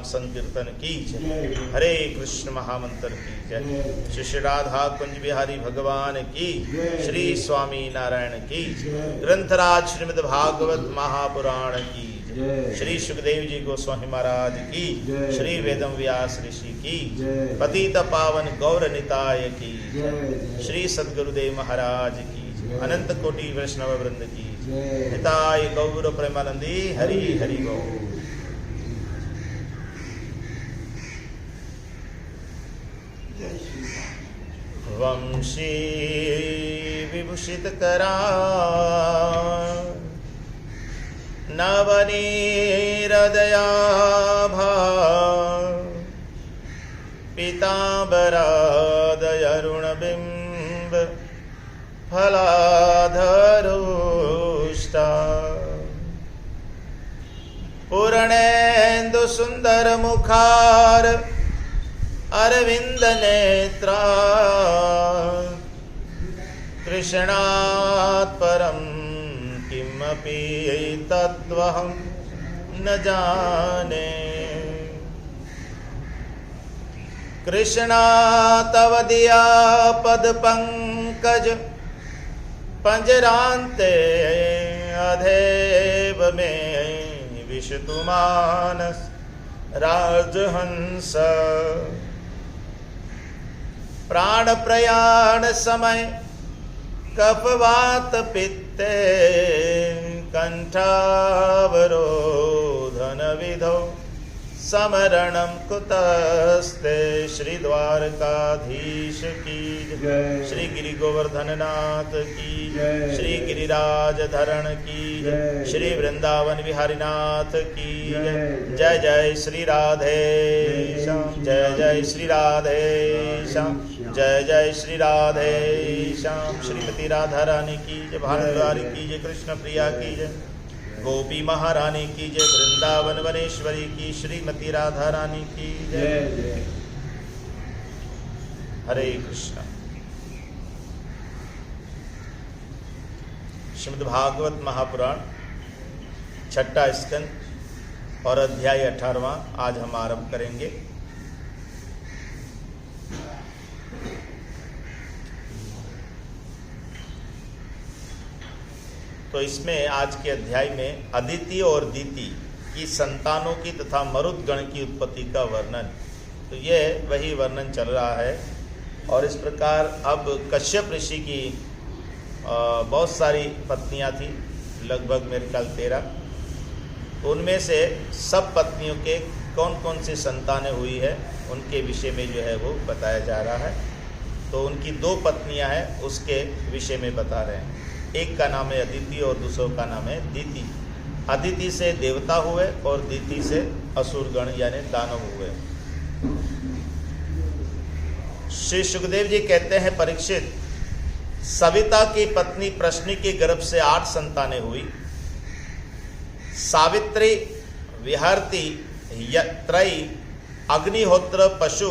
संकीर्तन की जय। हरे कृष्ण महामंत्र की जय। श्री श्री राधा कुंज बिहारी भगवान की, श्री स्वामी नारायण की, ग्रंथराज श्रीमद् भागवत महापुराण की, श्री सुखदेव जी गोस्वामी महाराज की, श्री वेदम व्यास ऋषि की, पतित पावन गौर निताय की, श्री सद्गुरुदेव महाराज की, अनंत कोटि वैष्णव वृंद की, निताय गौर प्रेमानंदी। हरि हरि बोल। वंशी विभूषित करा नवनीरदयाभा पीतांबरादयरुणबिंब फलाधरुष्टा पूर्णेन्दु सुंदर मुखार अरविंद नेत्रा कृष्णात् परं किमपि तत्त्वहं न जाने। कृष्णा तव दिया पद पंकज पंजरान्ते अधेव में विशतु मानस राजहंस। प्राण प्रयाण समय कफवात पित्ते कंठावरोधन विधौ समरणं कुतस्ते। श्री द्वारकाधीश की जय, श्री गिरि गोवर्धन नाथ की जय, श्री गिरिराज धरण की जय, श्री वृंदावन बिहारी नाथ की जय। जय जय श्री राधे श्याम, जय जय श्री राधे श्याम, जय जय श्री राधे श्याम। श्रीमती राधा रानी की जय, भारद्वारी की जय, कृष्ण प्रिया की जय, गोपी महारानी की जय, वृंदावन वनेश्वरी की श्रीमती राधा रानी की जय। हरे कृष्ण। श्रीमद् भागवत महापुराण छठा स्कंद और अध्याय 18वां आज हम आरंभ करेंगे। तो इसमें आज के अध्याय में अदिति और दीति की संतानों की तथा मरुदगण की उत्पत्ति का वर्णन, तो ये वही वर्णन चल रहा है। और इस प्रकार अब कश्यप ऋषि की बहुत सारी पत्नियां थी, लगभग मेरे ख्याल 13। तो उनमें से सब पत्नियों के कौन कौन सी संतानें हुई है उनके विषय में जो है वो बताया जा रहा है। तो उनकी 2 पत्नियां हैं, उसके विषय में बता रहे हैं। एक का नाम है अदिति और दूसरों का नाम है दीति। अदिति से देवता हुए और दीति से असुरगण यानी दानव हुए। श्री सुखदेव जी कहते हैं, परीक्षित, सविता की पत्नी प्रश्नि के गर्भ से 8 संतानें हुई। सावित्री, विहरती, त्रयी, अग्निहोत्र, पशु,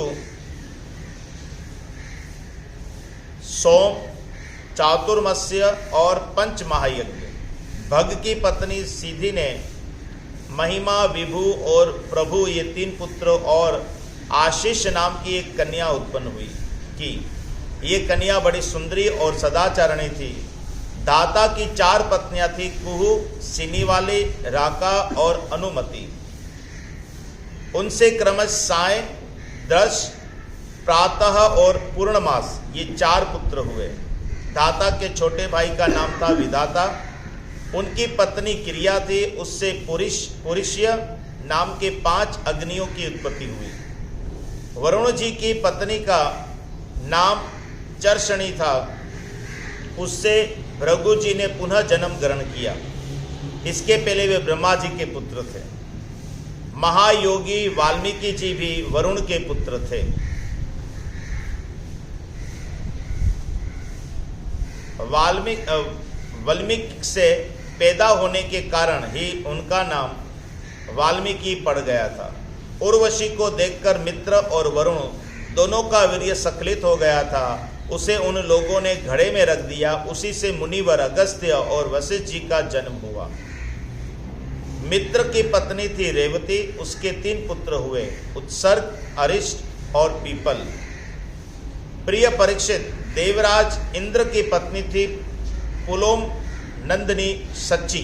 सोम, चातुर्मस्य और 5 महायज्ञ। भग की पत्नी सीधी ने महिमा, विभु और प्रभु ये 3 पुत्र और आशीष नाम की एक कन्या उत्पन्न हुई की। ये कन्या बड़ी सुंदरी और सदाचारणी थी। दाता की 4 पत्नियां थी, कुहू, सिनीवाली, राका और अनुमति। उनसे क्रमश साय, दश, प्रातः और पूर्णमास ये 4 पुत्र हुए। दाता के छोटे भाई का नाम था विधाता। उनकी पत्नी क्रिया थी, उससे पुरुष्य नाम के 5 अग्नियों की उत्पत्ति हुई। वरुण जी की पत्नी का नाम चर्षणी था, उससे भृगु जी ने पुनः जन्म ग्रहण किया। इसके पहले वे ब्रह्मा जी के पुत्र थे। महायोगी वाल्मीकि जी भी वरुण के पुत्र थे। वाल्मीकि से पैदा होने के कारण ही उनका नाम वाल्मीकि पड़ गया था। उर्वशी को देखकर मित्र और वरुण दोनों का वीर्य स्खलित हो गया था। उसे उन लोगों ने घड़े में रख दिया। उसी से मुनिवर अगस्त्य और वशिष्ठ जी का जन्म हुआ। मित्र की पत्नी थी रेवती, उसके 3 पुत्र हुए, उत्सर्ग, अरिष्ट और पीपल। प्रिय परीक्षित, देवराज इंद्र की पत्नी थी पुलोम नंदिनी सच्ची।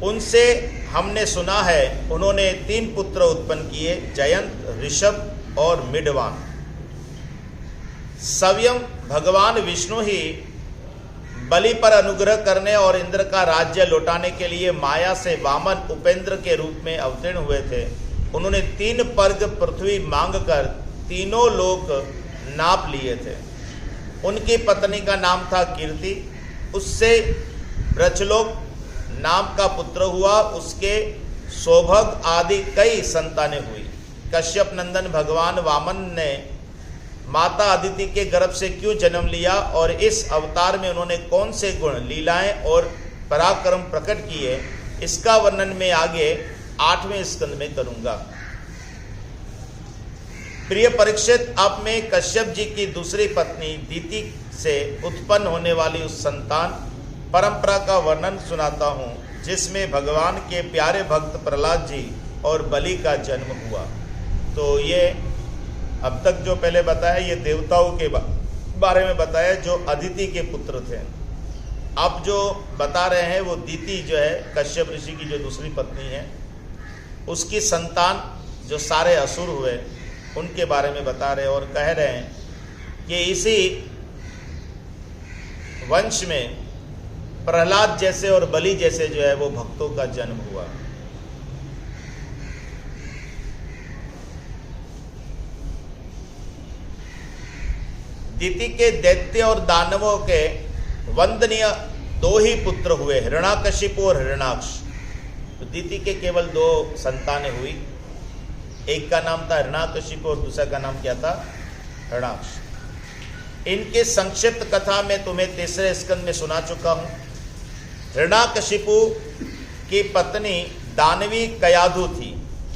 उनसे हमने सुना है उन्होंने 3 पुत्र उत्पन्न किए, जयंत, ऋषभ और मिडवान। स्वयं भगवान विष्णु ही बलि पर अनुग्रह करने और इंद्र का राज्य लौटाने के लिए माया से वामन उपेंद्र के रूप में अवतीर्ण हुए थे। उन्होंने 3 पर्ग पृथ्वी मांगकर तीनों लोक नाप लिए थे। उनकी पत्नी का नाम था कीर्ति, उससे ब्रजलोक नाम का पुत्र हुआ। उसके सौभग आदि कई संतानें हुई। कश्यप नंदन भगवान वामन ने माता अदिति के गर्भ से क्यों जन्म लिया और इस अवतार में उन्होंने कौन से गुण, लीलाएं और पराक्रम प्रकट किए, इसका वर्णन मैं आगे 8वें स्कंद में करूंगा। प्रिय परीक्षित, अब मैं कश्यप जी की दूसरी पत्नी दीति से उत्पन्न होने वाली उस संतान परंपरा का वर्णन सुनाता हूँ जिसमें भगवान के प्यारे भक्त प्रहलाद जी और बलि का जन्म हुआ। तो ये अब तक जो पहले बताया ये देवताओं के बारे में बताया जो अदिति के पुत्र थे। अब जो बता रहे हैं वो दीति जो है कश्यप ऋषि की जो दूसरी पत्नी है, उसकी संतान जो सारे असुर हुए उनके बारे में बता रहे और कह रहे हैं कि इसी वंश में प्रहलाद जैसे और बलि जैसे जो है वो भक्तों का जन्म हुआ। दीति के दैत्य और दानवों के वंदनीय 2 ही पुत्र हुए, हिरण्याकशिपु और हिरण्याक्ष। तो दीति के केवल 2 संतानें हुई। एक का नाम था हिरण्याकशिपु और दूसरा का नाम क्या था, हिरण्याक्ष। इनके संक्षिप्त कथा में तुम्हें 3रे स्कंद में सुना चुका हूं। हिरण्याकशिपु की पत्नी दानवी कयाधु थी।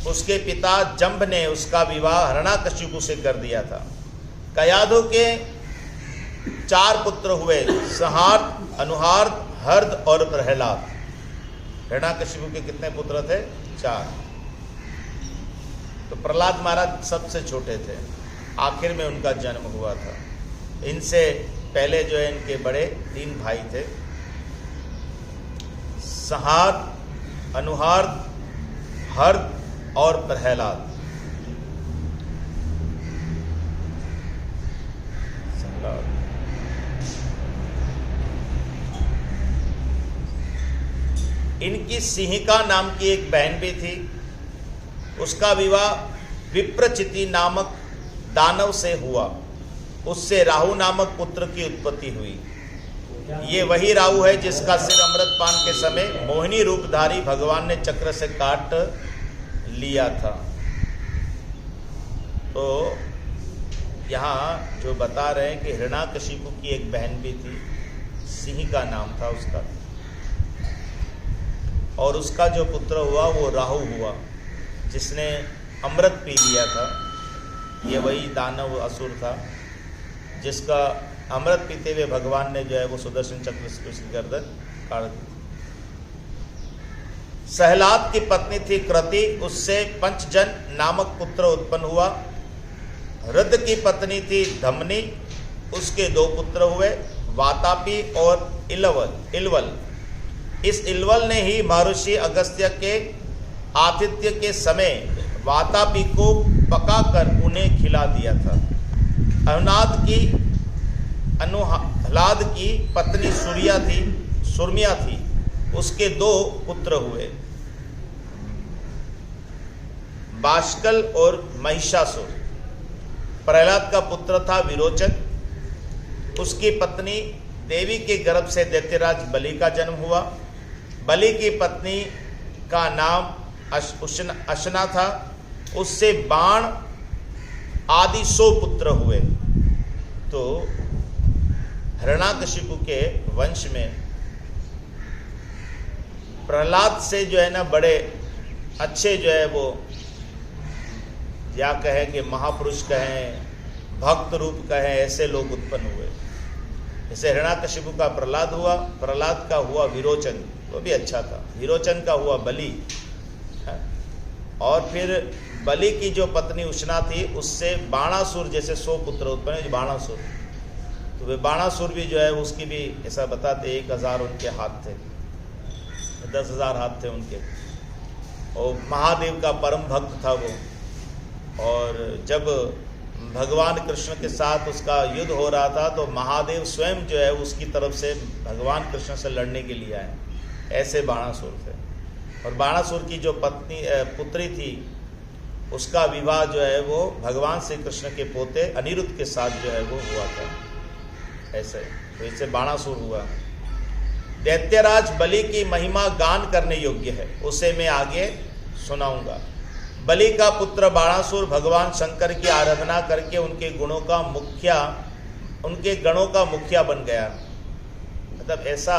उसके पिता जंभ ने उसका विवाह हिरण्याकशिपु से कर दिया था। कयाधु के 4 पुत्र हुए, संहार, अनुहार, हर्द और प्रहलाद। हिरण्याकशिपु के कितने पुत्र थे? 4। तो प्रहलाद महाराज सबसे छोटे थे, आखिर में उनका जन्म हुआ था। इनसे पहले जो है इनके बड़े 3 भाई थे, संहार, अनुहार, हर्द और प्रहलाद। इनकी सिंहिका नाम की एक बहन भी थी। उसका विवाह विप्रचिति नामक दानव से हुआ। उससे राहु नामक पुत्र की उत्पत्ति हुई। ये वही राहु है जिसका सिर अमृतपान के समय मोहिनी रूपधारी भगवान ने चक्र से काट लिया था। तो यहाँ जो बता रहे हैं कि हिरण्याकशिपु की एक बहन भी थी, सिंहिका नाम था उसका, और उसका जो पुत्र हुआ वो राहु हुआ, जिसने अमृत पी लिया था। ये वही दानव असुर था जिसका अमृत पीते हुए भगवान ने जो है वो सुदर्शन चक्र से उसकी गर्दन काट दी। सहलाद की पत्नी थी कृति, उससे पंचजन नामक पुत्र उत्पन्न हुआ। रुद्र की पत्नी थी धमनी, उसके 2 पुत्र हुए, वातापी और इलवल। इस इलवल ने ही महर्षि अगस्त्य के आतिथ्य के समय वातापी को पकाकर उन्हें खिला दिया था। अनुह्लाद की पत्नी सुरमिया थी, उसके 2 पुत्र हुए, बाष्कल और महिषासुर। प्रहलाद का पुत्र था विरोचन, उसकी पत्नी देवी के गर्भ से दैत्यराज बलि का जन्म हुआ। बलि की पत्नी का नाम अशना था, उससे बाण आदि 100 पुत्र हुए। तो हिरण्याकशिपु के वंश में प्रहलाद से जो है ना बड़े अच्छे जो है वो या कहें कि महापुरुष कहें, भक्त रूप कहें, ऐसे लोग उत्पन्न हुए। जैसे हिरण्याकशिपु का प्रहलाद हुआ, प्रहलाद का हुआ विरोचन, वो भी अच्छा था। विरोचन का हुआ बलि, और फिर बलि की जो पत्नी उष्णा थी उससे बाणासुर जैसे 100 पुत्र उत्पन्न हुए। बाणासुर, तो वे बाणासुर भी जो है उसकी भी ऐसा बताते 1000 उनके हाथ थे, 10,000 हाथ थे उनके। और महादेव का परम भक्त था वो। और जब भगवान कृष्ण के साथ उसका युद्ध हो रहा था तो महादेव स्वयं जो है उसकी तरफ से भगवान कृष्ण से लड़ने के लिए आए। ऐसे बाणासुर थे। और बाणासुर की जो पुत्री थी उसका विवाह जो है वो भगवान श्री कृष्ण के पोते अनिरुद्ध के साथ जो है वो हुआ था। ऐसे तो इससे बाणासुर हुआ। दैत्यराज बलि की महिमा गान करने योग्य है, उसे मैं आगे सुनाऊंगा। बलि का पुत्र बाणासुर भगवान शंकर की आराधना करके उनके गणों का मुखिया बन गया। मतलब ऐसा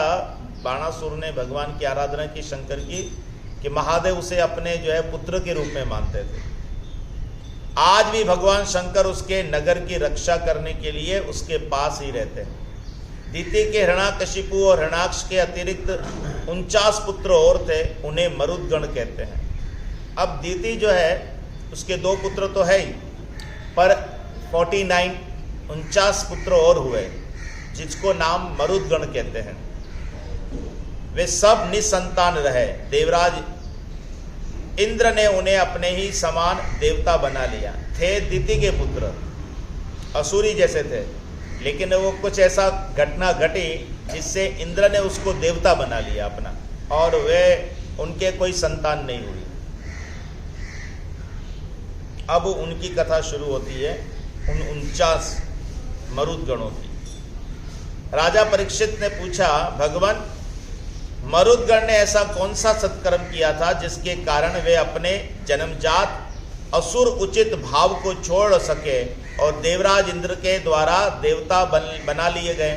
बाणासुर ने भगवान की आराधना की शंकर की कि महादेव उसे अपने जो है पुत्र के रूप में मानते थे। आज भी भगवान शंकर उसके नगर की रक्षा करने के लिए उसके पास ही रहते हैं। दीति के हिरण्याकशिपु और हिरण्याक्ष के अतिरिक्त 49 पुत्र और थे, उन्हें मरुदगण कहते हैं। अब दीति जो है उसके 2 पुत्र तो है ही, पर 49 पुत्र और हुए जिसको नाम मरुदगण कहते हैं। वे सब निसंतान रहे। देवराज इंद्र ने उन्हें अपने ही समान देवता बना लिया। थे दीति के पुत्र, असुरी जैसे थे, लेकिन वो कुछ ऐसा घटना घटी जिससे इंद्र ने उसको देवता बना लिया अपना, और वे उनके कोई संतान नहीं हुई। अब उनकी कथा शुरू होती है उन 49 मरुदगणों की। राजा परीक्षित ने पूछा, भगवान, मरुदगण ने ऐसा कौन सा सत्कर्म किया था जिसके कारण वे अपने जन्मजात असुर उचित भाव को छोड़ सके और देवराज इंद्र के द्वारा देवता बना लिए गए?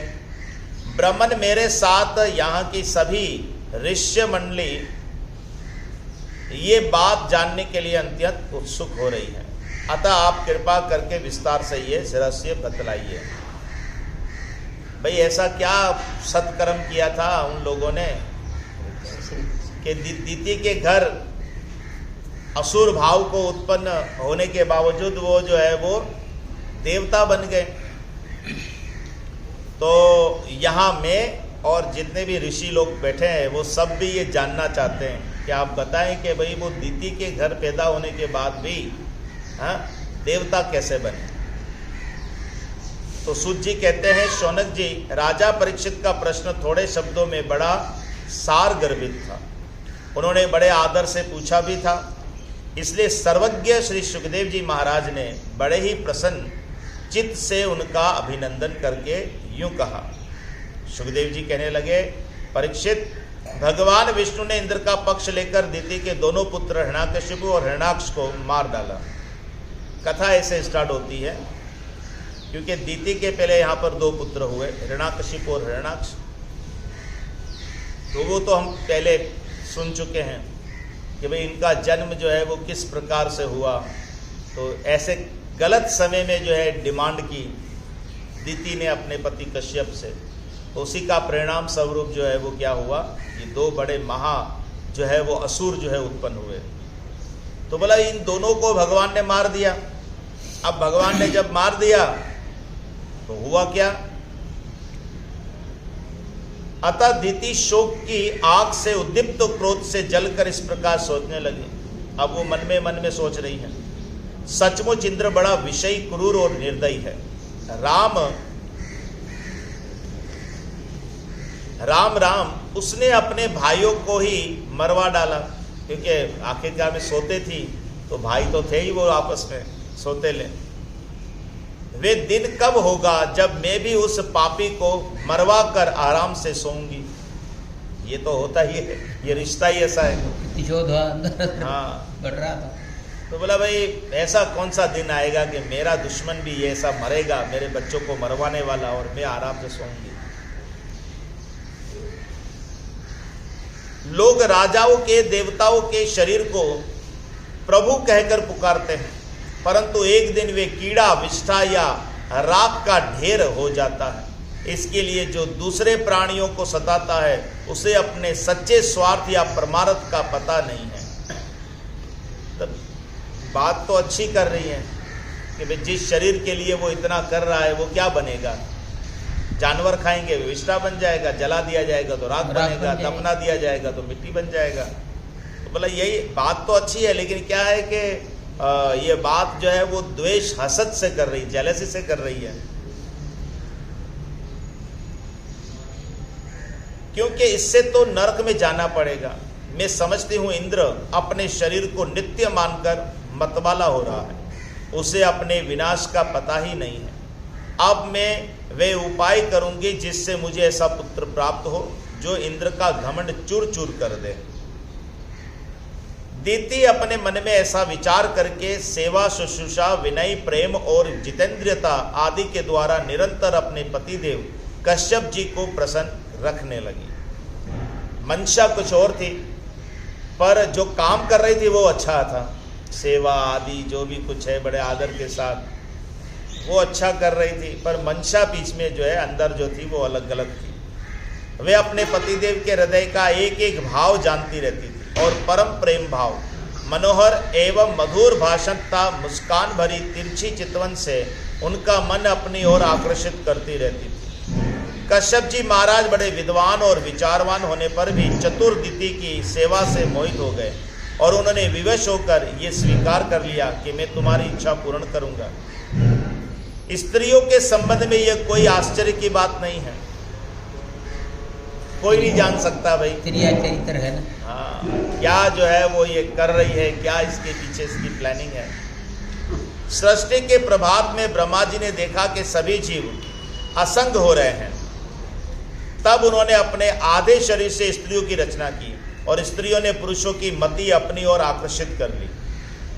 ब्राह्मण मेरे साथ यहाँ की सभी ऋष्य मंडली ये बात जानने के लिए अत्यंत उत्सुक हो रही है, अतः आप कृपा करके विस्तार से ये रहस्य बतलाइए। भाई ऐसा क्या सत्कर्म किया था उन लोगों ने कि दीति के घर असुर भाव को उत्पन्न होने के बावजूद वो जो है वो देवता बन गए। तो यहाँ मैं और जितने भी ऋषि लोग बैठे हैं वो सब भी ये जानना चाहते हैं कि आप बताएं कि भाई वो दीति के घर पैदा होने के बाद भी देवता कैसे बने। तो सूत जी कहते हैं, शौनक जी, राजा परीक्षित का प्रश्न थोड़े शब्दों में बड़ा सार गर्भित था। उन्होंने बड़े आदर से पूछा भी था, इसलिए सर्वज्ञ श्री सुखदेव जी महाराज ने बड़े ही प्रसन्न चित्त से उनका अभिनंदन करके यूं कहा। सुखदेव जी कहने लगे, परीक्षित, भगवान विष्णु ने इंद्र का पक्ष लेकर दीति के दोनों पुत्र हिरण्याकशिपु और हिरण्याक्ष को मार डाला। कथा ऐसे स्टार्ट होती है क्योंकि दीति के पहले यहाँ पर दो पुत्र हुए, हिरण्याकशिपु और हिरण्याक्ष। तो वो तो हम पहले सुन चुके हैं कि भाई इनका जन्म जो है वो किस प्रकार से हुआ। तो ऐसे गलत समय में जो है डिमांड की दीति ने अपने पति कश्यप से, तो उसी का परिणाम स्वरूप जो है वो क्या हुआ, ये दो बड़े महा जो है वो असुर जो है उत्पन्न हुए। तो बोला इन दोनों को भगवान ने मार दिया। अब भगवान ने जब मार दिया तो हुआ क्या, अतः दीति शोक की आग से उद्दीप्त क्रोध से जलकर इस प्रकार सोचने लगी। अब वो मन में सोच रही है, सचमुच इंद्र बड़ा विषयी, क्रूर और निर्दयी है। राम उसने अपने भाइयों को ही मरवा डाला, क्योंकि आखिरकार में सोते थी तो भाई तो थे ही वो आपस में सोते ले। वे दिन कब होगा जब मैं भी उस पापी को मरवा कर आराम से सोऊंगी। ये तो होता ही है, ये रिश्ता ही ऐसा है। हाँ, बढ़ रहा था। तो बोला भाई ऐसा कौन सा दिन आएगा कि मेरा दुश्मन भी ऐसा मरेगा, मेरे बच्चों को मरवाने वाला, और मैं आराम से सोऊंगी। लोग राजाओं के, देवताओं के शरीर को प्रभु कहकर पुकारते हैं, परंतु एक दिन वे कीड़ा, विष्ठा या राख का ढेर हो जाता है। इसके लिए जो दूसरे प्राणियों को सताता है उसे अपने सच्चे स्वार्थ या परमार्थ का पता नहीं है। तो बात तो अच्छी कर रही है कि भाई जिस शरीर के लिए वो इतना कर रहा है वो क्या बनेगा, जानवर खाएंगे विष्ठा बन जाएगा, जला दिया जाएगा तो राख बनेगा, दफना दिया जाएगा तो मिट्टी बन जाएगा। तो बोला यही बात तो अच्छी है, लेकिन क्या है कि ये बात जो है वो द्वेष, हसद से कर रही, जेलसी से कर रही है। क्योंकि इससे तो नरक में जाना पड़ेगा। मैं समझती हूं इंद्र अपने शरीर को नित्य मानकर मतवाला हो रहा है, उसे अपने विनाश का पता ही नहीं है। अब मैं वे उपाय करूंगी जिससे मुझे ऐसा पुत्र प्राप्त हो जो इंद्र का घमंड चूर चूर कर दे। दीति अपने मन में ऐसा विचार करके सेवा, शुश्रूषा, विनय, प्रेम और जितेंद्रियता आदि के द्वारा निरंतर अपने पतिदेव कश्यप जी को प्रसन्न रखने लगी। मंशा कुछ और थी, पर जो काम कर रही थी वो अच्छा था। सेवा आदि जो भी कुछ है बड़े आदर के साथ वो अच्छा कर रही थी, पर मंशा बीच में जो है अंदर जो थी वो अलग गलत थी। वे अपने पतिदेव के हृदय का एक एक भाव जानती रहती थी और परम प्रेम भाव, मनोहर एवं मधुर भाषण तथा मुस्कान भरी तिरछी चितवन से उनका मन अपनी ओर आकर्षित करती रहती थी। कश्यप जी महाराज बड़े विद्वान और विचारवान होने पर भी चतुर दीति की सेवा से मोहित हो गए और उन्होंने विवश होकर ये स्वीकार कर लिया कि मैं तुम्हारी इच्छा पूर्ण करूंगा। स्त्रियों के संबंध में यह कोई आश्चर्य की बात नहीं है, कोई नहीं जान सकता भाई चरित्र है ना। हाँ, क्या जो है वो ये कर रही है, क्या इसके पीछे इसकी प्लानिंग है। सृष्टि के प्रभाव में ब्रह्मा जी ने देखा कि सभी जीव असंग हो रहे हैं, तब उन्होंने अपने आधे शरीर से स्त्रियों की रचना की और स्त्रियों ने पुरुषों की मति अपनी ओर आकर्षित कर ली।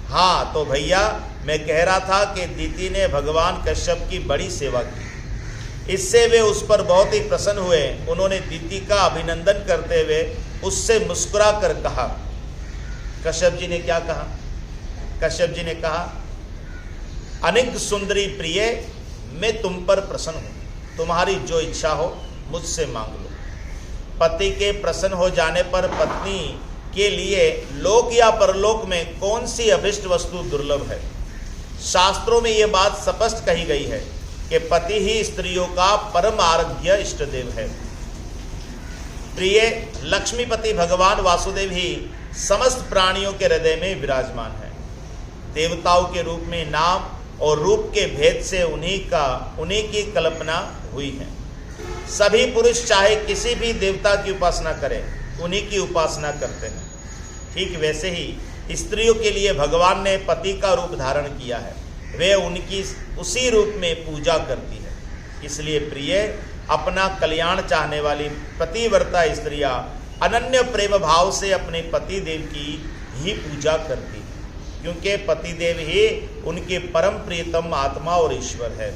हाँ, तो भैया मैं कह रहा था कि दीति ने भगवान कश्यप की बड़ी सेवा की, इससे वे उस पर बहुत ही प्रसन्न हुए। उन्होंने दीति का अभिनंदन करते हुए उससे मुस्कुरा कर कहा। कश्यप जी ने क्या कहा? कश्यप जी ने कहा, अनिक सुंदरी प्रिय, मैं तुम पर प्रसन्न हूँ, तुम्हारी जो इच्छा हो मुझसे मांग लो। पति के प्रसन्न हो जाने पर पत्नी के लिए लोक या परलोक में कौन सी अभिष्ट वस्तु दुर्लभ है। शास्त्रों में ये बात स्पष्ट कही गई है कि पति ही स्त्रियों का परम आराध्य इष्ट देव है। प्रिय लक्ष्मीपति भगवान वासुदेव ही समस्त प्राणियों के हृदय में विराजमान है। देवताओं के रूप में नाम और रूप के भेद से उन्हीं की कल्पना हुई है। सभी पुरुष चाहे किसी भी देवता की उपासना करें, उन्हीं की उपासना करते हैं। ठीक वैसे ही स्त्रियों के लिए भगवान ने पति का रूप धारण किया है, वे उनकी उसी रूप में पूजा करती है। इसलिए प्रिय अपना कल्याण चाहने वाली पतिव्रता स्त्रियां अनन्य प्रेम भाव से अपने पति देव की ही पूजा करती है, क्योंकि पति देव ही उनके परम प्रियतम आत्मा और ईश्वर है।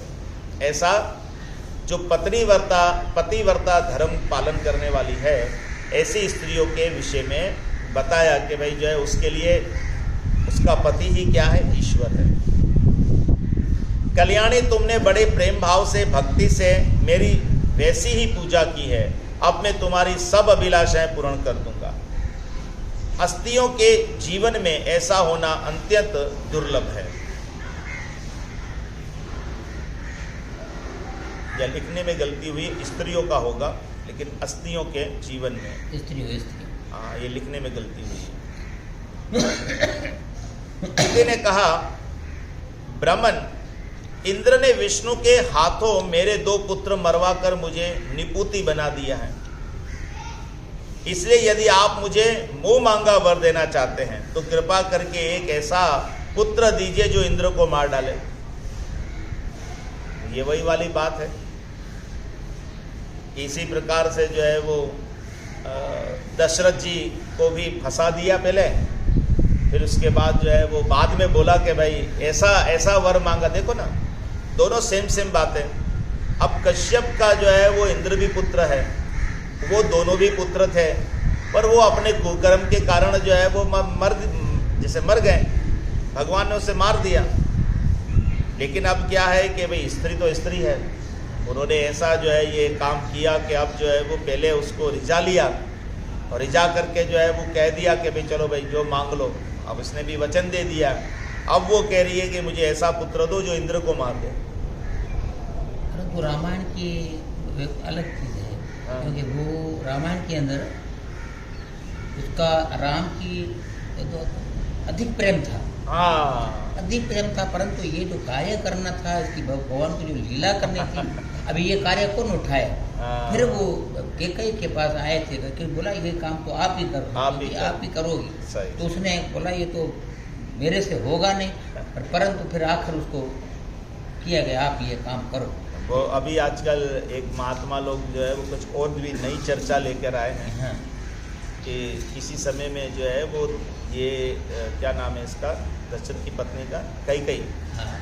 ऐसा जो पतिव्रता धर्म पालन करने वाली है, ऐसी स्त्रियों के विषय में बताया कि भाई जो है उसके लिए उसका पति ही क्या है, ईश्वर है। कल्याणी, तुमने बड़े प्रेम भाव से भक्ति से मेरी वैसी ही पूजा की है, अब मैं तुम्हारी सब अभिलाषाएं पूर्ण कर दूंगा। अस्तियों के जीवन में ऐसा होना अत्यंत दुर्लभ है। या लिखने में गलती हुई, स्त्रियों का होगा, लेकिन अस्तियों के जीवन में स्त्री। हाँ, ये लिखने में गलती हुई है। किसी ने कहा, ब्राह्मण, इंद्र ने विष्णु के हाथों मेरे 2 पुत्र मरवा कर मुझे निपुति बना दिया है। इसलिए यदि आप मुझे मुंह मांगा वर देना चाहते हैं तो कृपा करके एक ऐसा पुत्र दीजिए जो इंद्र को मार डाले। ये वही वाली बात है। इसी प्रकार से जो है वो दशरथ जी को भी फंसा दिया पहले, फिर उसके बाद जो है वो बाद में बोला कि भाई ऐसा वर मांगा। देखो ना, दोनों सेम बातें। अब कश्यप का जो है वो इंद्र भी पुत्र है, वो दोनों भी पुत्र थे, पर वो अपने कुकर्म के कारण जो है वो मर गए, भगवान ने उसे मार दिया। लेकिन अब क्या है कि भाई स्त्री तो स्त्री है, उन्होंने ऐसा जो है ये काम किया कि अब जो है वो पहले उसको रिझा लिया, और रिझा करके जो है वो कह दिया कि भाई चलो भाई जो मांग लो। अब उसने भी वचन दे दिया, अब वो कह रही है कि मुझे ऐसा पुत्र दो जो इंद्र को मार दे। परंतु रामायण की एक अलग चीज़ है, क्योंकि वो रामायण के अंदर उसका राम की तो अधिक प्रेम था। हाँ, अधिक प्रेम था, परंतु ये जो कार्य करना था, इसकी भगवान को जो लीला करनी थी, अभी ये कार्य कौन उठाए? फिर वो कैकेयी के पास आए थे, क्योंकि बोला ये काम तो आप ही करो, आप ही करोगी। तो उसने बोला ये तो मेरे से होगा नहीं, परंतु फिर आखिर उसको किया गया, आप ये काम करो। वो अभी आजकल एक महात्मा लोग जो है वो कुछ और भी नई चर्चा लेकर आए हैं। हाँ। कि किसी समय में जो है वो ये क्या नाम है इसका, दशरथ की पत्नी का, कैकेयी। हाँ।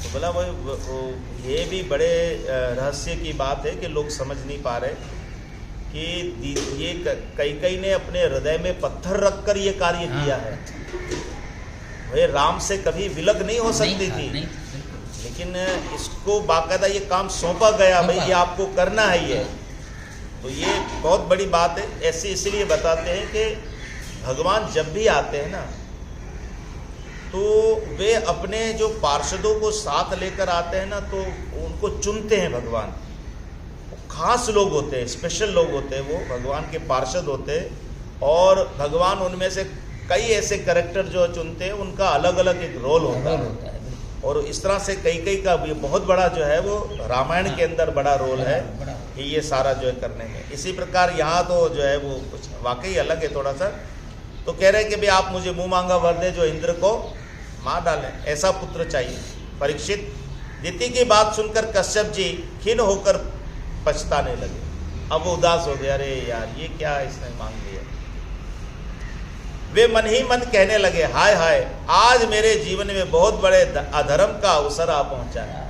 तो बोला वो ये भी बड़े रहस्य की बात है कि लोग समझ नहीं पा रहे कि ये कैकेयी ने अपने हृदय में पत्थर रखकर ये कार्य किया है। वह राम से कभी विलग नहीं हो सकती थी, लेकिन इसको बाकायदा ये काम सौंपा गया, भाई ये आपको करना है ये। तो ये बहुत बड़ी बात है। ऐसे इसलिए बताते हैं कि भगवान जब भी आते हैं ना, तो वे अपने जो पार्षदों को साथ लेकर आते हैं ना, तो उनको चुनते हैं भगवान। खास लोग होते हैं, स्पेशल लोग होते हैं, वो भगवान के पार्षद होते हैं, और भगवान उनमें से कई ऐसे कैरेक्टर जो चुनते हैं, उनका अलग अलग एक रोल होता है। और इस तरह से कई का भी बहुत बड़ा जो है वो रामायण के अंदर बड़ा रोल है कि ये सारा जो है करने में। इसी प्रकार यहाँ तो जो है वो कुछ वाकई अलग है थोड़ा सा। तो कह रहे हैं कि भाई आप मुझे मुंह मांगा वर दे जो इंद्र को मार डालें, ऐसा पुत्र चाहिए। परीक्षित, दिति की बात सुनकर कश्यप जी खिन्न होकर पछताने लगे। अब वो उदास हो गए, अरे यार ये क्या इसने मांग लिया। वे मन ही मन कहने लगे, हाय हाय, आज मेरे जीवन में बहुत बड़े अधर्म का अवसर आ पहुंचा है।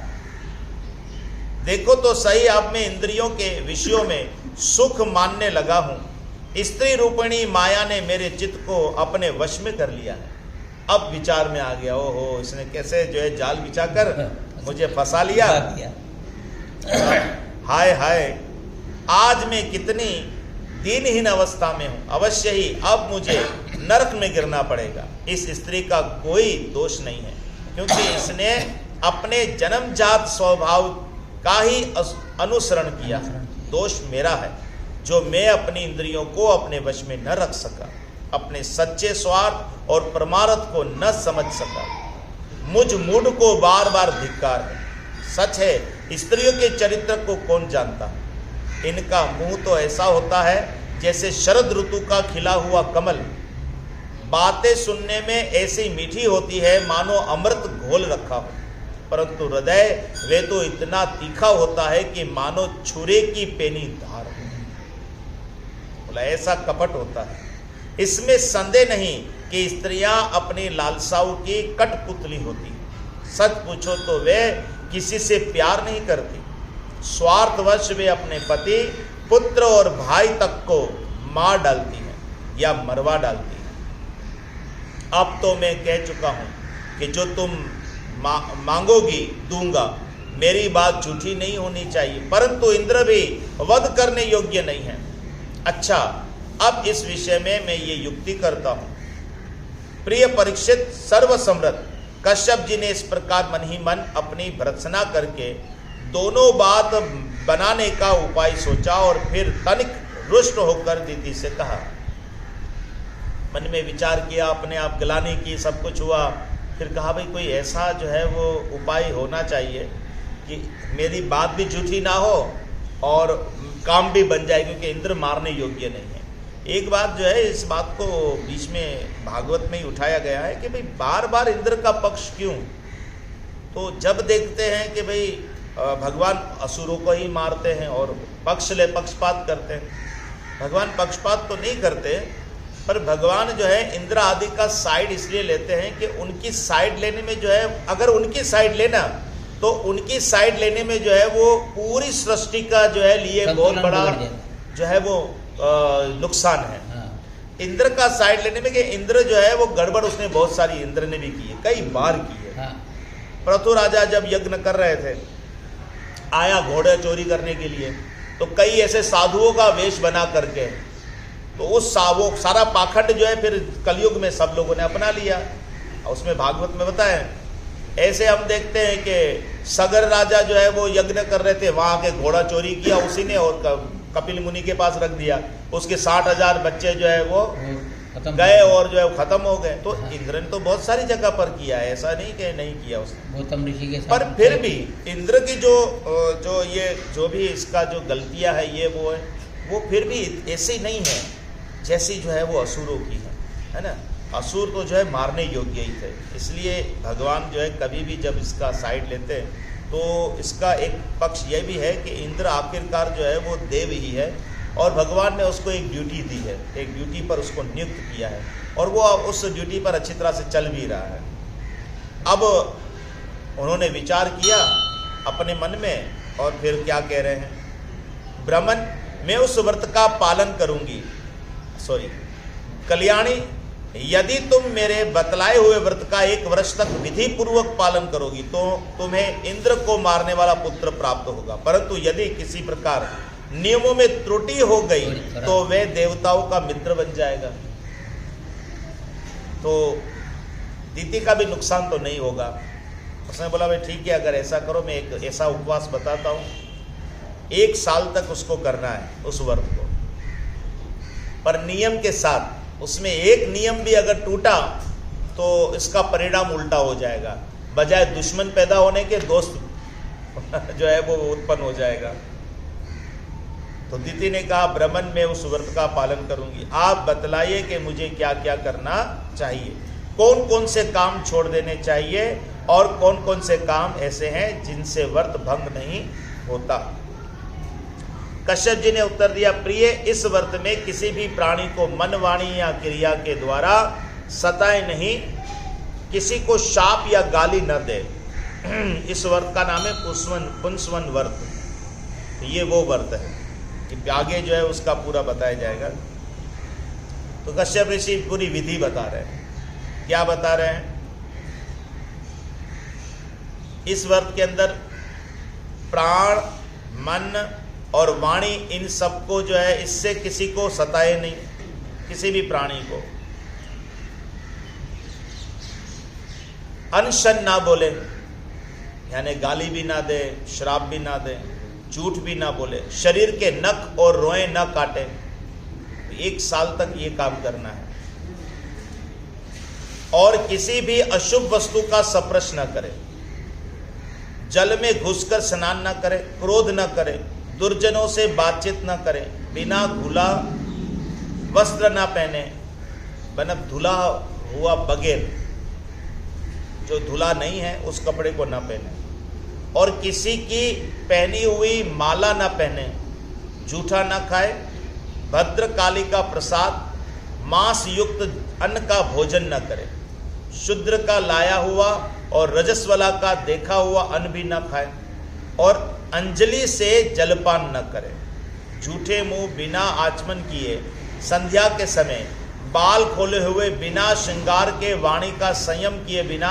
देखो तो सही, अब मैं इंद्रियों के विषयों में सुख मानने लगा हूं। स्त्री रूपिणी माया ने मेरे चित्त को अपने वश में कर लिया है। अब विचार में आ गया, ओहो इसने कैसे जो है जाल बिछाकर मुझे फंसा लिया। हाय हाय, आज मैं कितनी दीनहीन अवस्था में हूं। अवश्य ही अब मुझे नरक में गिरना पड़ेगा। इस स्त्री का कोई दोष नहीं है, क्योंकि इसने अपने जन्मजात स्वभाव का ही अनुसरण किया। दोष मेरा है। जो मैं अपनी इंद्रियों को अपने वश में न रख सका, अपने सच्चे स्वार्थ और परमार्थ को न समझ सका, मुझ मूढ़ को बार बार धिक्कार है। सच है, स्त्रियों के चरित्र को कौन जानता, इनका मुंह तो ऐसा होता है जैसे शरद ऋतु का खिला हुआ कमल, बातें सुनने में ऐसी मीठी होती है मानो अमृत घोल रखा हो, परंतु हृदय वे तो इतना तीखा होता है कि मानो छुरे की पेनी धार हो। बोला ऐसा कपट होता है। इसमें संदेह नहीं कि स्त्रियां अपनी लालसाओं की कठपुतली होती। सच पूछो तो वे किसी से प्यार नहीं करती, स्वार्थवश वे अपने पति, पुत्र और भाई तक को मार डालती हैं या मरवा डालती हैं। अब तो मैं कह चुका हूं कि जो तुम मांगोगी दूंगा, मेरी बात झूठी नहीं होनी चाहिए, परंतु इंद्र भी वध करने योग्य नहीं है। अच्छा, अब इस विषय में मैं ये युक्ति करता हूं। प्रिय परीक्षित, सर्वसम्मत कश्यप जी ने इस प्रकार मन ही मन अपनी भर्त्सना करके दोनों बात बनाने का उपाय सोचा और फिर तनिक रुष्ट होकर दीति से कहा। मन में विचार किया, अपने आप गलानी की, सब कुछ हुआ। फिर कहा भाई कोई ऐसा जो है वो उपाय होना चाहिए कि मेरी बात भी झूठी ना हो और काम भी बन जाए, क्योंकि इंद्र मारने योग्य नहीं है। एक बात जो है, इस बात को बीच में भागवत में ही उठाया गया है कि भाई बार बार इंद्र का पक्ष क्यों। तो जब देखते हैं कि भाई भगवान असुरों को ही मारते हैं और पक्षपात करते हैं, भगवान पक्षपात तो नहीं करते, पर भगवान जो है इंद्र आदि का साइड इसलिए लेते हैं कि उनकी साइड लेने में जो है, अगर उनकी साइड लेना तो उनकी साइड लेने में जो है वो पूरी सृष्टि का जो है लिए बहुत बड़ा जो है वो नुकसान है। इंद्र का साइड लेने में कि इंद्र जो है वो गड़बड़ उसने बहुत सारी इंद्र ने भी की है, कई बार की है। पृथु राजा जब यज्ञ कर रहे थे, आया घोड़े चोरी करने के लिए, तो कई ऐसे साधुओं का वेश बना करके, तो उस वो सारा पाखंड जो है फिर कलयुग में सब लोगों ने अपना लिया। उसमें भागवत में बताया, ऐसे हम देखते हैं कि सगर राजा जो है वो यज्ञ कर रहे थे, वहां के घोड़ा चोरी किया उसी ने और कपिल मुनि के पास रख दिया। उसके 60,000 बच्चे जो है वो गए और जो है वो खत्म हो गए। तो इंद्र ने तो बहुत सारी जगह पर किया है, ऐसा नहीं कि नहीं किया उसने, गौतम ऋषि के साथ। पर फिर भी इंद्र की जो भी इसका जो गलतियां है ये वो है, वो फिर भी ऐसी नहीं है जैसी जो है वो असुरों की है ना। असुर तो जो है मारने योग्य ही थे, इसलिए भगवान जो है कभी भी जब इसका साइड लेते हैं तो इसका एक पक्ष यह भी है कि इंद्र आखिरकार जो है वो देव ही है और भगवान ने उसको एक ड्यूटी दी है, एक ड्यूटी पर उसको नियुक्त किया है और वो उस ड्यूटी पर अच्छी तरह से चल भी रहा है। अब उन्होंने विचार किया अपने मन में और फिर क्या कह रहे हैं, ब्राह्मण मैं उस व्रत का पालन करूंगी, कल्याणी यदि तुम मेरे बतलाए हुए व्रत का 1 वर्ष तक विधि पूर्वक पालन करोगी तो तुम्हें इंद्र को मारने वाला पुत्र प्राप्त होगा, परंतु यदि किसी प्रकार नियमों में त्रुटि हो गई तो वह देवताओं का मित्र बन जाएगा। तो दीति का भी नुकसान तो नहीं होगा। उसने बोला भाई ठीक है, अगर ऐसा करो, मैं एक ऐसा उपवास बताता हूँ, 1 साल तक उसको करना है उस व्रत को, पर नियम के साथ। उसमें एक नियम भी अगर टूटा तो इसका परिणाम उल्टा हो जाएगा, बजाय दुश्मन पैदा होने के दोस्त जो है वो उत्पन्न हो जाएगा। तो दीति ने कहा ब्राह्मण मैं उस व्रत का पालन करूंगी, आप बतलाइए कि मुझे क्या क्या करना चाहिए, कौन कौन से काम छोड़ देने चाहिए और कौन कौन से काम ऐसे हैं जिनसे व्रत भंग नहीं होता। कश्यप जी ने उत्तर दिया, प्रिय इस व्रत में किसी भी प्राणी को मन, वाणी या क्रिया के द्वारा सताए नहीं, किसी को शाप या गाली न दे। इस व्रत का नाम है पुंसवन व्रत। तो ये वो व्रत है कि आगे जो है उसका पूरा बताया जाएगा। तो कश्यप ऋषि पूरी विधि बता रहे हैं। क्या बता रहे हैं? इस व्रत के अंदर प्राण, मन और वाणी इन सबको जो है इससे किसी को सताए नहीं, किसी भी प्राणी को अनशन ना बोले, यानी गाली भी ना दे, श्राप भी ना दे, झूठ भी ना बोले, शरीर के नख और रोए ना काटे। 1 साल तक ये काम करना है। और किसी भी अशुभ वस्तु का स्पर्श न करे, जल में घुसकर स्नान न करे, क्रोध न करे, दुर्जनों से बातचीत न करे, बिना धुला वस्त्र न पहने, मतलब धुला हुआ बगैर, जो धुला नहीं है उस कपड़े को न पहने, और किसी की पहनी हुई माला न पहने, झूठा न खाए, भद्रकाली का प्रसाद मांस युक्त अन्न का भोजन न करे, शूद्र का लाया हुआ और रजस्वला का देखा हुआ अन्न भी न खाए, और अंजलि से जलपान न करे, झूठे मुंह बिना आचमन किए संध्या के समय बाल खोले हुए बिना श्रृंगार के वाणी का संयम किए बिना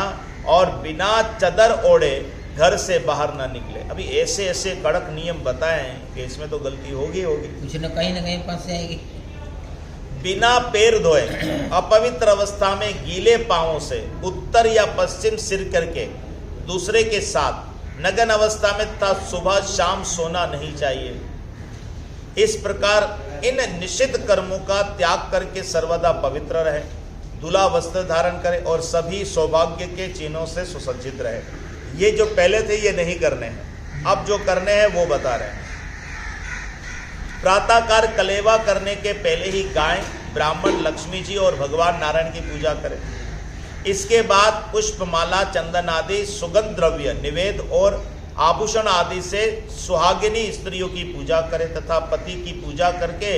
और बिना चदर ओढ़े घर से बाहर ना निकले। अभी ऐसे ऐसे कड़क नियम बताएं कि इसमें तो गलती होगी कुछ न कहीं फंस जाएगी। बिना पैर धोए अपवित्र अवस्था में गीले पांवों से उत्तर या पश्चिम सिर करके दूसरे के साथ नग्न अवस्था में तथा सुबह शाम सोना नहीं चाहिए। इस प्रकार इन निषिद्ध कर्मों का त्याग करके सर्वदा पवित्र रहे, दूल्हा वस्त्र धारण करे और सभी सौभाग्य के चिन्हों से सुसज्जित रहे। ये जो पहले थे ये नहीं करने हैं, अब जो करने हैं वो बता रहे हैं। प्रातःकाल कलेवा करने के पहले ही गाय, ब्राह्मण, लक्ष्मी जी और भगवान नारायण की पूजा करें। इसके बाद पुष्पमाला, चंदन आदि सुगंध द्रव्य, निवेद और आभूषण आदि से सुहागिनी स्त्रियों की पूजा करें तथा पति की पूजा करके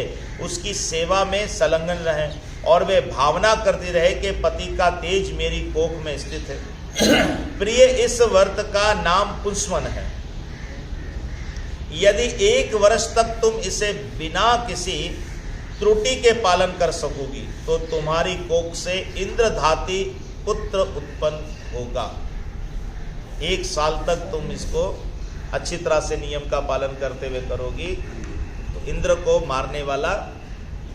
उसकी सेवा में संलग्न रहें और वे भावना करती रहे कि पति का तेज मेरी कोख में स्थित है। प्रिय, इस व्रत का नाम पुंसवन है। यदि 1 वर्ष तक तुम इसे बिना किसी त्रुटि के पालन कर सकोगी तो तुम्हारी कोख से इंद्रधाती पुत्र उत्पन्न होगा। 1 साल तक तुम इसको अच्छी तरह से नियम का पालन करते हुए करोगी तो इंद्र को मारने वाला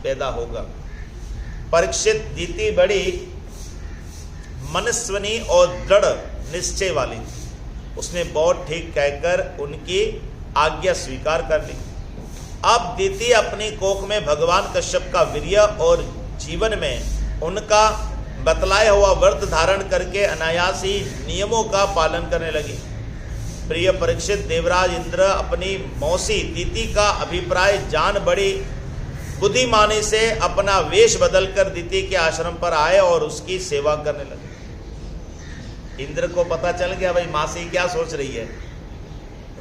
पैदा होगा। परीक्षित, दीति बड़ी मनस्विनी और दृढ़ निश्चय वाली, उसने बहुत ठीक कहकर उनकी आज्ञा स्वीकार कर ली। अब दीति अपनी कोख में भगवान कश्यप का वीर्य और जीवन में उनका बतलाया हुआ व्रत धारण करके अनायास ही नियमों का पालन करने लगी। प्रिय परीक्षित, देवराज इंद्र अपनी मौसी दीति का अभिप्राय जान बड़ी बुद्धिमानी से अपना वेश बदलकर दीति के आश्रम पर आए और उसकी सेवा करने लगे। इंद्र को पता चल गया भाई मासी क्या सोच रही है।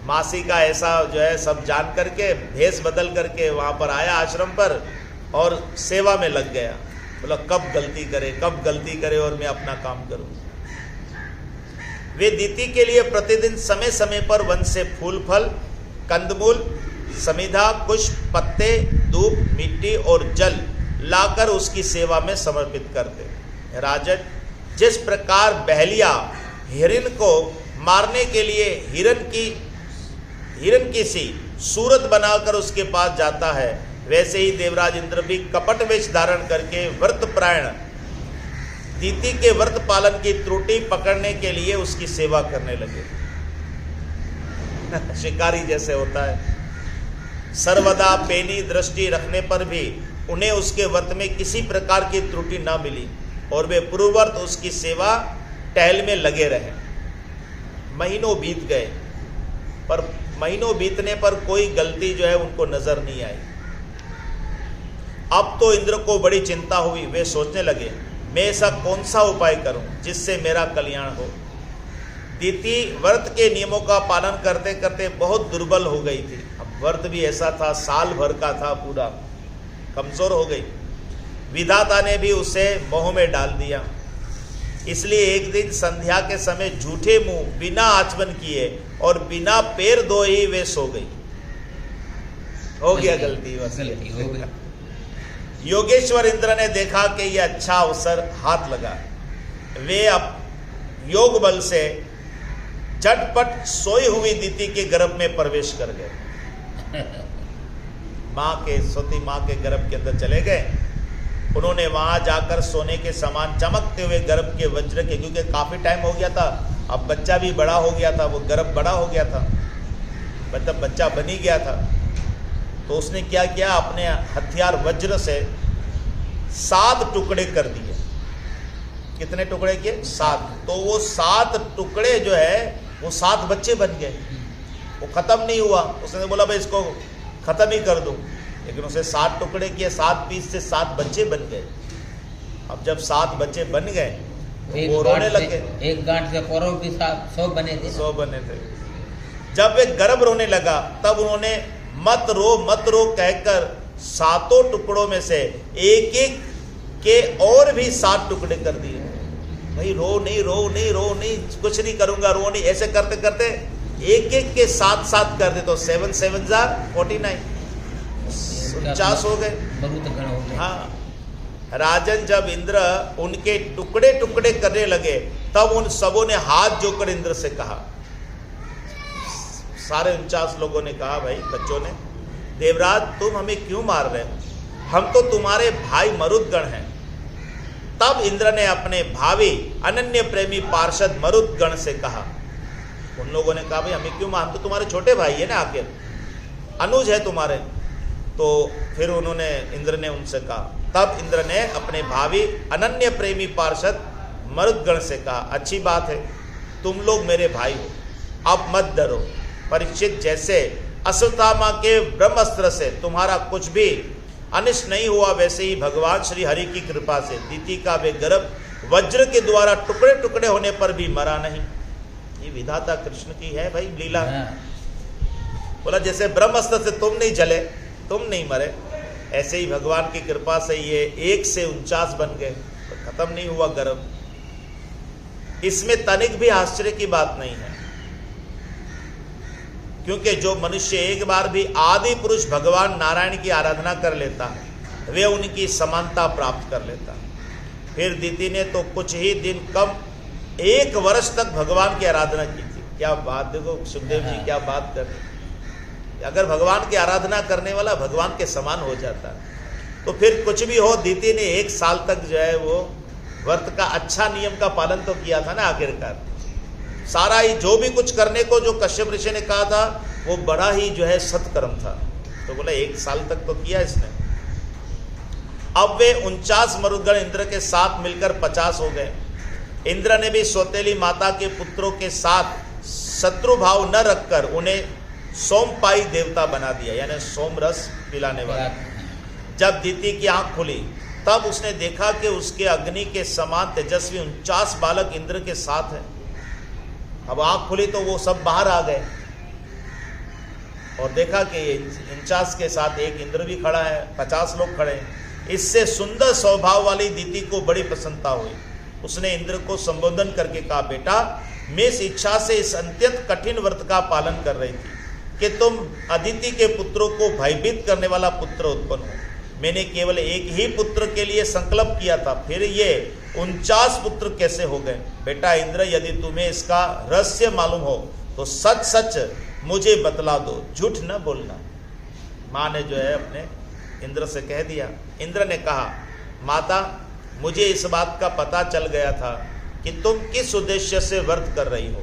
मासी का ऐसा जो है सब जान करके भेष बदल करके वहां पर आया आश्रम पर और सेवा में लग गया। बोला कब गलती करे और मैं अपना काम करूं। वे दीति के लिए प्रतिदिन समय समय पर वन से फूल फल, कंदमूल, समिधा, पुष्प, पत्ते, धूप, मिट्टी और जल लाकर उसकी सेवा में समर्पित करते। राजन, जिस प्रकार बहलिया हिरण को मारने के लिए हिरण की सी सूरत बनाकर उसके पास जाता है, वैसे ही देवराज इंद्र भी कपट वेश धारण करके व्रतपरायण दीति के व्रत पालन की त्रुटि पकड़ने के लिए उसकी सेवा करने लगे। शिकारी जैसे होता है, सर्वदा पेनी दृष्टि रखने पर भी उन्हें उसके व्रत में किसी प्रकार की त्रुटि न मिली और वे पूर्ववर्त उसकी सेवा टहल में लगे रहे। महीनों बीत गए पर महीनों बीतने पर कोई गलती जो है उनको नजर नहीं आई। अब तो इंद्र को बड़ी चिंता हुई। वे सोचने लगे मैं ऐसा कौन सा उपाय करूं जिससे मेरा कल्याण हो। दीति व्रत के नियमों का पालन करते करते बहुत दुर्बल हो गई थी। अब व्रत भी ऐसा था, साल भर का था, पूरा कमजोर हो गई। विधाता ने भी उसे मोह में डाल दिया। इसलिए एक दिन संध्या के समय झूठे मुंह बिना आचमन किए और बिना पैर धोए ही वे सो गई। हो गया गलती हो गई। योगेश्वर इंद्र ने देखा कि यह अच्छा अवसर हाथ लगा। वे अब योग बल से झटपट सोई हुई दीति के गर्भ में प्रवेश कर गए। सोती माँ के गर्भ के अंदर चले गए। उन्होंने वहां जाकर सोने के समान चमकते हुए गर्भ के वज्र के, क्योंकि काफी टाइम हो गया था, अब बच्चा भी बड़ा हो गया था, वो गर्भ बड़ा हो गया था, मतलब बच्चा बन ही गया था। तो उसने क्या किया, अपने हथियार वज्र से 7 टुकड़े कर दिए। कितने टुकड़े किए? 7। तो वो 7 टुकड़े जो है वो 7 बच्चे बन गए। वो खत्म नहीं हुआ, उसने बोला भाई इसको खत्म ही कर दो, लेकिन उसे 7 टुकड़े किए, 7 पीस से 7 बच्चे बन गए। अब जब 7 बच्चे बन गए वो रोने लगे। एक गांठ से कौरव भी 100 बने थे। 100 बने थे। जब वे गर्भ रोने लगा तब उन्होंने मत रो कहकर 7 टुकड़ों में से एक एक के और भी 7 टुकड़े कर दिए। भाई रो नहीं, कुछ नहीं करूंगा, रो नहीं, ऐसे करते करते एक एक के 7 कर दे तो 7 7 49, 49 हो गए। हाँ, राजन जब इंद्र उनके टुकड़े टुकड़े करने लगे तब उन सबों ने हाथ जोड़कर इंद्र से कहा, सारे 49 लोगों ने कहा, भाई बच्चों ने, देवराज तुम हमें क्यों मार रहे हो? हम तो तुम्हारे भाई मरुदगण हैं। तब इंद्र ने अपने भावी अनन्य प्रेमी पार्षद मरुदगण से कहा, उन लोगों ने कहा भाई हमें क्यों मार, हम तो तुम्हारे छोटे भाई है ना, आखिर अनुज है तुम्हारे। तो फिर उन्होंने इंद्र ने उनसे कहा, तब इंद्र ने अपने भावी अनन्य प्रेमी पार्षद मरुदगण से कहा, अच्छी बात है, तुम लोग मेरे भाई हो, अब मत डरो। परीक्षित, जैसे अश्वत्थामा के ब्रह्मास्त्र से तुम्हारा कुछ भी अनिष्ट नहीं हुआ, वैसे ही भगवान श्री हरि की कृपा से दीति का वे गर्भ वज्र के द्वारा टुकड़े टुकड़े होने पर भी मरा नहीं। ये विधाता कृष्ण की है भाई लीला। बोला जैसे ब्रह्मास्त्र से तुम नहीं जले, तुम नहीं मरे, ऐसे ही भगवान की कृपा से ये 1 से 49 बन गए, तो खत्म नहीं हुआ गर्भ। इसमें तनिक भी आश्चर्य की बात नहीं है, क्योंकि जो मनुष्य एक बार भी आदि पुरुष भगवान नारायण की आराधना कर लेता है वे उनकी समानता प्राप्त कर लेता है। फिर दीति ने तो कुछ ही दिन कम 1 वर्ष तक भगवान की आराधना की थी। क्या बात, देखो सुखदेव जी क्या बात कर रहे। अगर भगवान की आराधना करने वाला भगवान के समान हो जाता है तो फिर कुछ भी हो, दीति ने 1 साल तक जो है वो व्रत का अच्छा नियम का पालन तो किया था ना। आखिरकार सारा ही जो भी कुछ करने को जो कश्यप ऋषि ने कहा था वो बड़ा ही जो है सत्कर्म था, तो बोला 1 साल तक तो किया इसने। अब वे 49 मरुदगण इंद्र के साथ मिलकर 50 हो गए। इंद्र ने भी सौतेली माता के पुत्रों के साथ शत्रु भाव न रखकर उन्हें सोमपाई देवता बना दिया, यानी सोम रस पिलाने वाला। जब दीति की आंख खुली तब उसने देखा कि उसके अग्नि के समान तेजस्वी 49 बालक इंद्र के साथ हैं। अब आंख खुली तो वो सब बाहर आ गए और देखा कि 49 के साथ एक इंद्र भी खड़ा है, 50 लोग खड़े हैं। इससे सुंदर स्वभाव वाली दीति को बड़ी प्रसन्नता हुई। उसने इंद्र को संबोधन करके कहा, बेटा मैं इस इच्छा से इस अत्यंत कठिन व्रत का पालन कर रही थी कि तुम अदिति के पुत्रों को भयभीत करने वाला पुत्र उत्पन्न हो। मैंने केवल एक ही पुत्र के लिए संकल्प किया था, फिर ये 49 पुत्र कैसे हो गए? बेटा इंद्र, यदि तुम्हें इसका रहस्य मालूम हो तो सच सच मुझे बतला दो, झूठ न बोलना। माँ ने जो है अपने इंद्र से कह दिया। इंद्र ने कहा, माता मुझे इस बात का पता चल गया था कि तुम किस उद्देश्य से व्रत कर रही हो,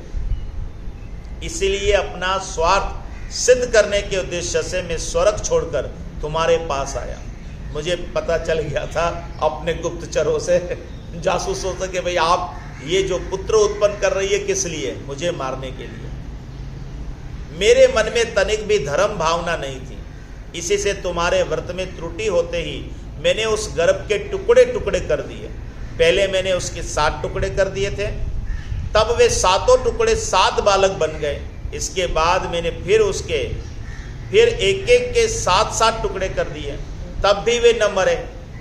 इसीलिए अपना स्वार्थ सिद्ध करने के उद्देश्य से मैं स्वर्ग छोड़कर तुम्हारे पास आया। मुझे पता चल गया था अपने गुप्तचरों से, जासूसों से, कि भाई आप ये जो पुत्र उत्पन्न कर रही है किस लिए? मुझे मारने के लिए। मेरे मन में तनिक भी धर्म भावना नहीं थी, इसी से तुम्हारे व्रत में त्रुटि होते ही मैंने उस गर्भ के टुकड़े टुकड़े कर दिए। पहले मैंने उसके 7 टुकड़े कर दिए थे, तब वे 7 टुकड़े 7 बालक बन गए। इसके बाद मैंने फिर एक एक के 7 टुकड़े कर दिए, तब भी वे न मरे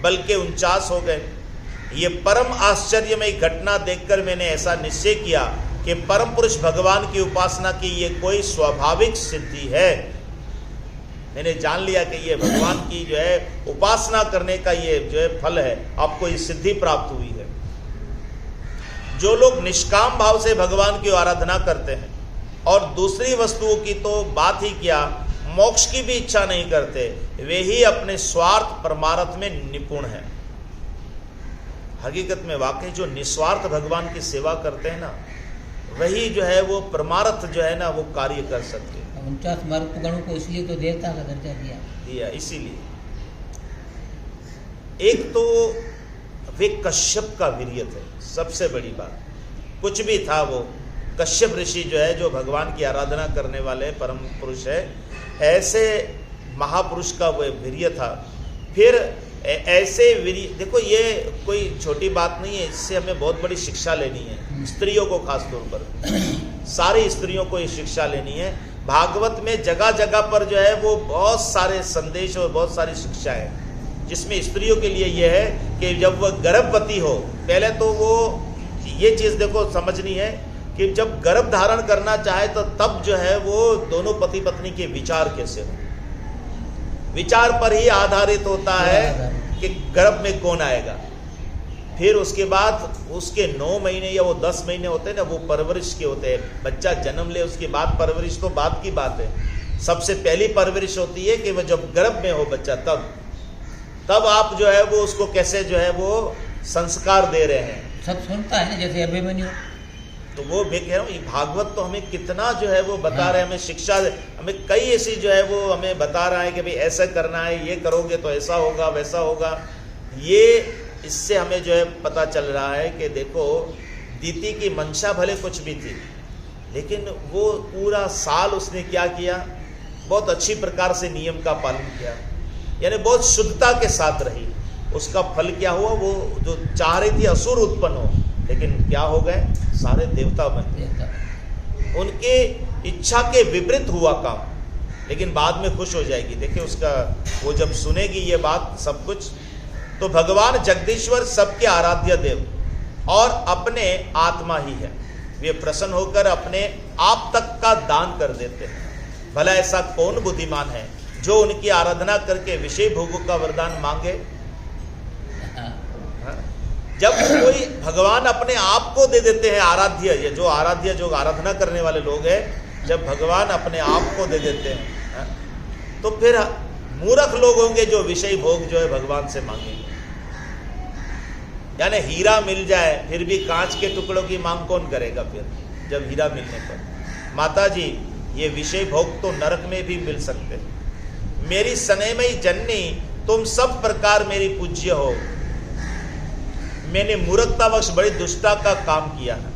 बल्कि 49 हो गए। ये परम आश्चर्यमय घटना देखकर मैंने ऐसा निश्चय किया कि परम पुरुष भगवान की उपासना की ये कोई स्वाभाविक सिद्धि है। मैंने जान लिया कि ये भगवान की जो है उपासना करने का ये जो है फल है, आपको ये सिद्धि प्राप्त हुई है। जो लोग निष्काम भाव से भगवान की आराधना करते हैं और दूसरी वस्तुओं की तो बात ही क्या, मोक्ष की भी इच्छा नहीं करते, वे ही अपने स्वार्थ परमार्थ में निपुण हैं। हकीकत में वाकई जो निस्वार्थ भगवान की सेवा करते हैं ना, वही जो है वो परमार्थ जो है ना वो कार्य कर सकते हैं। 49 मरुतगणों को इसलिए तो देवता का दर्जा दिया। इसीलिए एक तो वे कश्यप का वीर्य थे, सबसे बड़ी बात। कुछ भी था वो कश्यप ऋषि जो है, जो भगवान की आराधना करने वाले परम पुरुष है, ऐसे महापुरुष का वो वीर्य था। फिर ऐसे वीर्य, देखो ये कोई छोटी बात नहीं है, इससे हमें बहुत बड़ी शिक्षा लेनी है, स्त्रियों को खास तौर पर, सारी स्त्रियों को ये शिक्षा लेनी है। भागवत में जगह जगह पर जो है वो बहुत सारे संदेश और बहुत सारी शिक्षा है, जिसमें स्त्रियों के लिए यह है कि जब वह गर्भवती हो, पहले तो वो ये चीज़ देखो समझनी है कि जब गर्भ धारण करना चाहे तो तब जो है वो दोनों पति पत्नी के विचार कैसे हो, विचार पर ही आधारित होता है कि गर्भ में कौन आएगा। फिर उसके बाद उसके 9 महीने या वो 10 महीने होते हैं ना, वो परवरिश के होते हैं। बच्चा जन्म ले उसके बाद परवरिश तो बात की बात है। सबसे पहली परवरिश होती है कि वह जब गर्भ में हो बच्चा, तब आप जो है वो उसको कैसे जो है वो संस्कार दे रहे हैं। सब सुनता है ना, जैसे अभिमन्यु। तो वो मैं कह रहा हूँ, भागवत तो हमें कितना जो है वो बता रहे हैं, हमें शिक्षा, हमें कई ऐसी जो है वो हमें बता रहा है कि भाई ऐसा करना है, ये करोगे तो ऐसा होगा वैसा होगा। ये इससे हमें जो है पता चल रहा है कि देखो दीति की मंशा भले कुछ भी थी, लेकिन वो पूरा साल उसने क्या किया, बहुत अच्छी प्रकार से नियम का पालन किया, यानी बहुत शुद्धता के साथ रही। उसका फल क्या हुआ, वो जो चाह रही थी असुर उत्पन्न हो, लेकिन क्या हो गए, सारे देवता बन गए। उनके इच्छा के विपरीत हुआ काम, लेकिन बाद में खुश हो जाएगी। देखिए उसका वो जब सुनेगी ये बात सब कुछ, तो भगवान जगदीश्वर सबके आराध्य देव और अपने आत्मा ही है। वे प्रसन्न होकर अपने आप तक का दान कर देते हैं। भला ऐसा कौन बुद्धिमान है जो उनकी आराधना करके विषय भोगों का वरदान मांगे। जब कोई भगवान अपने आप को दे देते हैं आराध्य, ये जो आराध्य जो आराधना करने वाले लोग हैं, जब भगवान अपने आप को दे देते हैं, तो फिर मूर्ख लोग होंगे जो विषय भोग जो है भगवान से मांगेंगे। यानी हीरा मिल जाए फिर भी कांच के टुकड़ों की मांग कौन करेगा फिर, जब हीरा मिलने पर। माता जी ये विषय भोग तो नरक में भी मिल सकते। मेरी स्नेहमयी जननी तुम सब प्रकार मेरी पूज्य हो। मैंने मूर्खतावश बड़ी दुष्टता का काम किया है,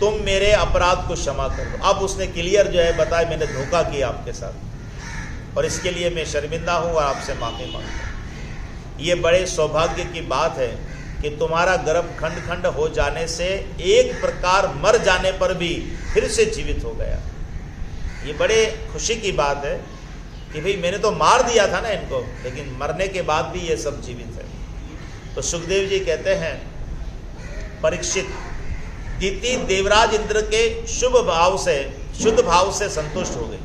तुम मेरे अपराध को क्षमा कर दो। अब उसने क्लियर जो है बताया, मैंने धोखा किया आपके साथ और इसके लिए मैं शर्मिंदा हूँ और आपसे माफी मांगता हूँ। ये बड़े सौभाग्य की बात है कि तुम्हारा गर्भ खंड खंड हो जाने से एक प्रकार मर जाने पर भी फिर से जीवित हो गया। ये बड़े खुशी की बात है कि भाई मैंने तो मार दिया था ना इनको, लेकिन मरने के बाद भी ये सब जीवित है। तो सुखदेव जी कहते हैं, परीक्षित, दीति देवराज इंद्र के शुद्ध भाव से संतुष्ट हो गई।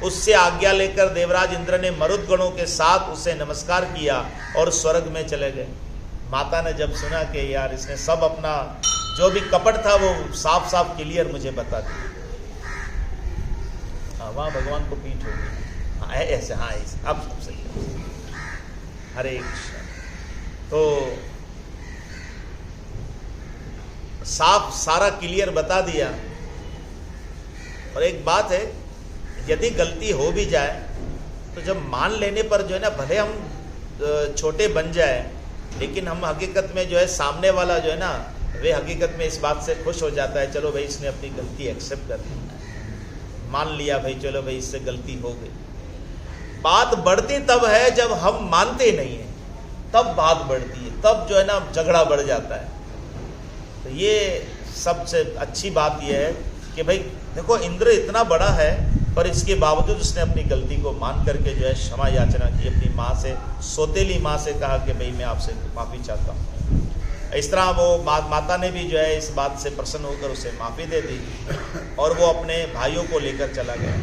उससे आज्ञा लेकर देवराज इंद्र ने मरुदगणों के साथ उसे नमस्कार किया और स्वर्ग में चले गए। माता ने जब सुना कि यार इसने सब अपना जो भी कपट था वो साफ साफ क्लियर मुझे बता दिया, वहां भगवान को पीठ हो गई। ऐसे हाँ ऐसे अब सब सही। हरे कृष्ण। तो साफ सारा क्लियर बता दिया। और एक बात है, यदि गलती हो भी जाए तो जब मान लेने पर जो है ना, भले हम छोटे बन जाए, लेकिन हम हकीकत में जो है सामने वाला जो है ना, वे हकीकत में इस बात से खुश हो जाता है, चलो भाई इसने अपनी गलती एक्सेप्ट कर ली, मान लिया भाई, चलो भाई इससे गलती हो गई। बात बढ़ती तब है जब हम मानते नहीं हैं, तब बात बढ़ती है, तब जो है ना झगड़ा बढ़ जाता है। तो ये सबसे अच्छी बात यह है कि भाई देखो इंद्र इतना बड़ा है, पर इसके बावजूद उसने अपनी गलती को मान करके जो है क्षमा याचना की। अपनी माँ से, सौतेली माँ से कहा कि भाई मैं आपसे माफ़ी चाहता हूँ। इस तरह वो माता ने भी जो है इस बात से प्रसन्न होकर उसे माफ़ी दे दी और वो अपने भाइयों को लेकर चला गया।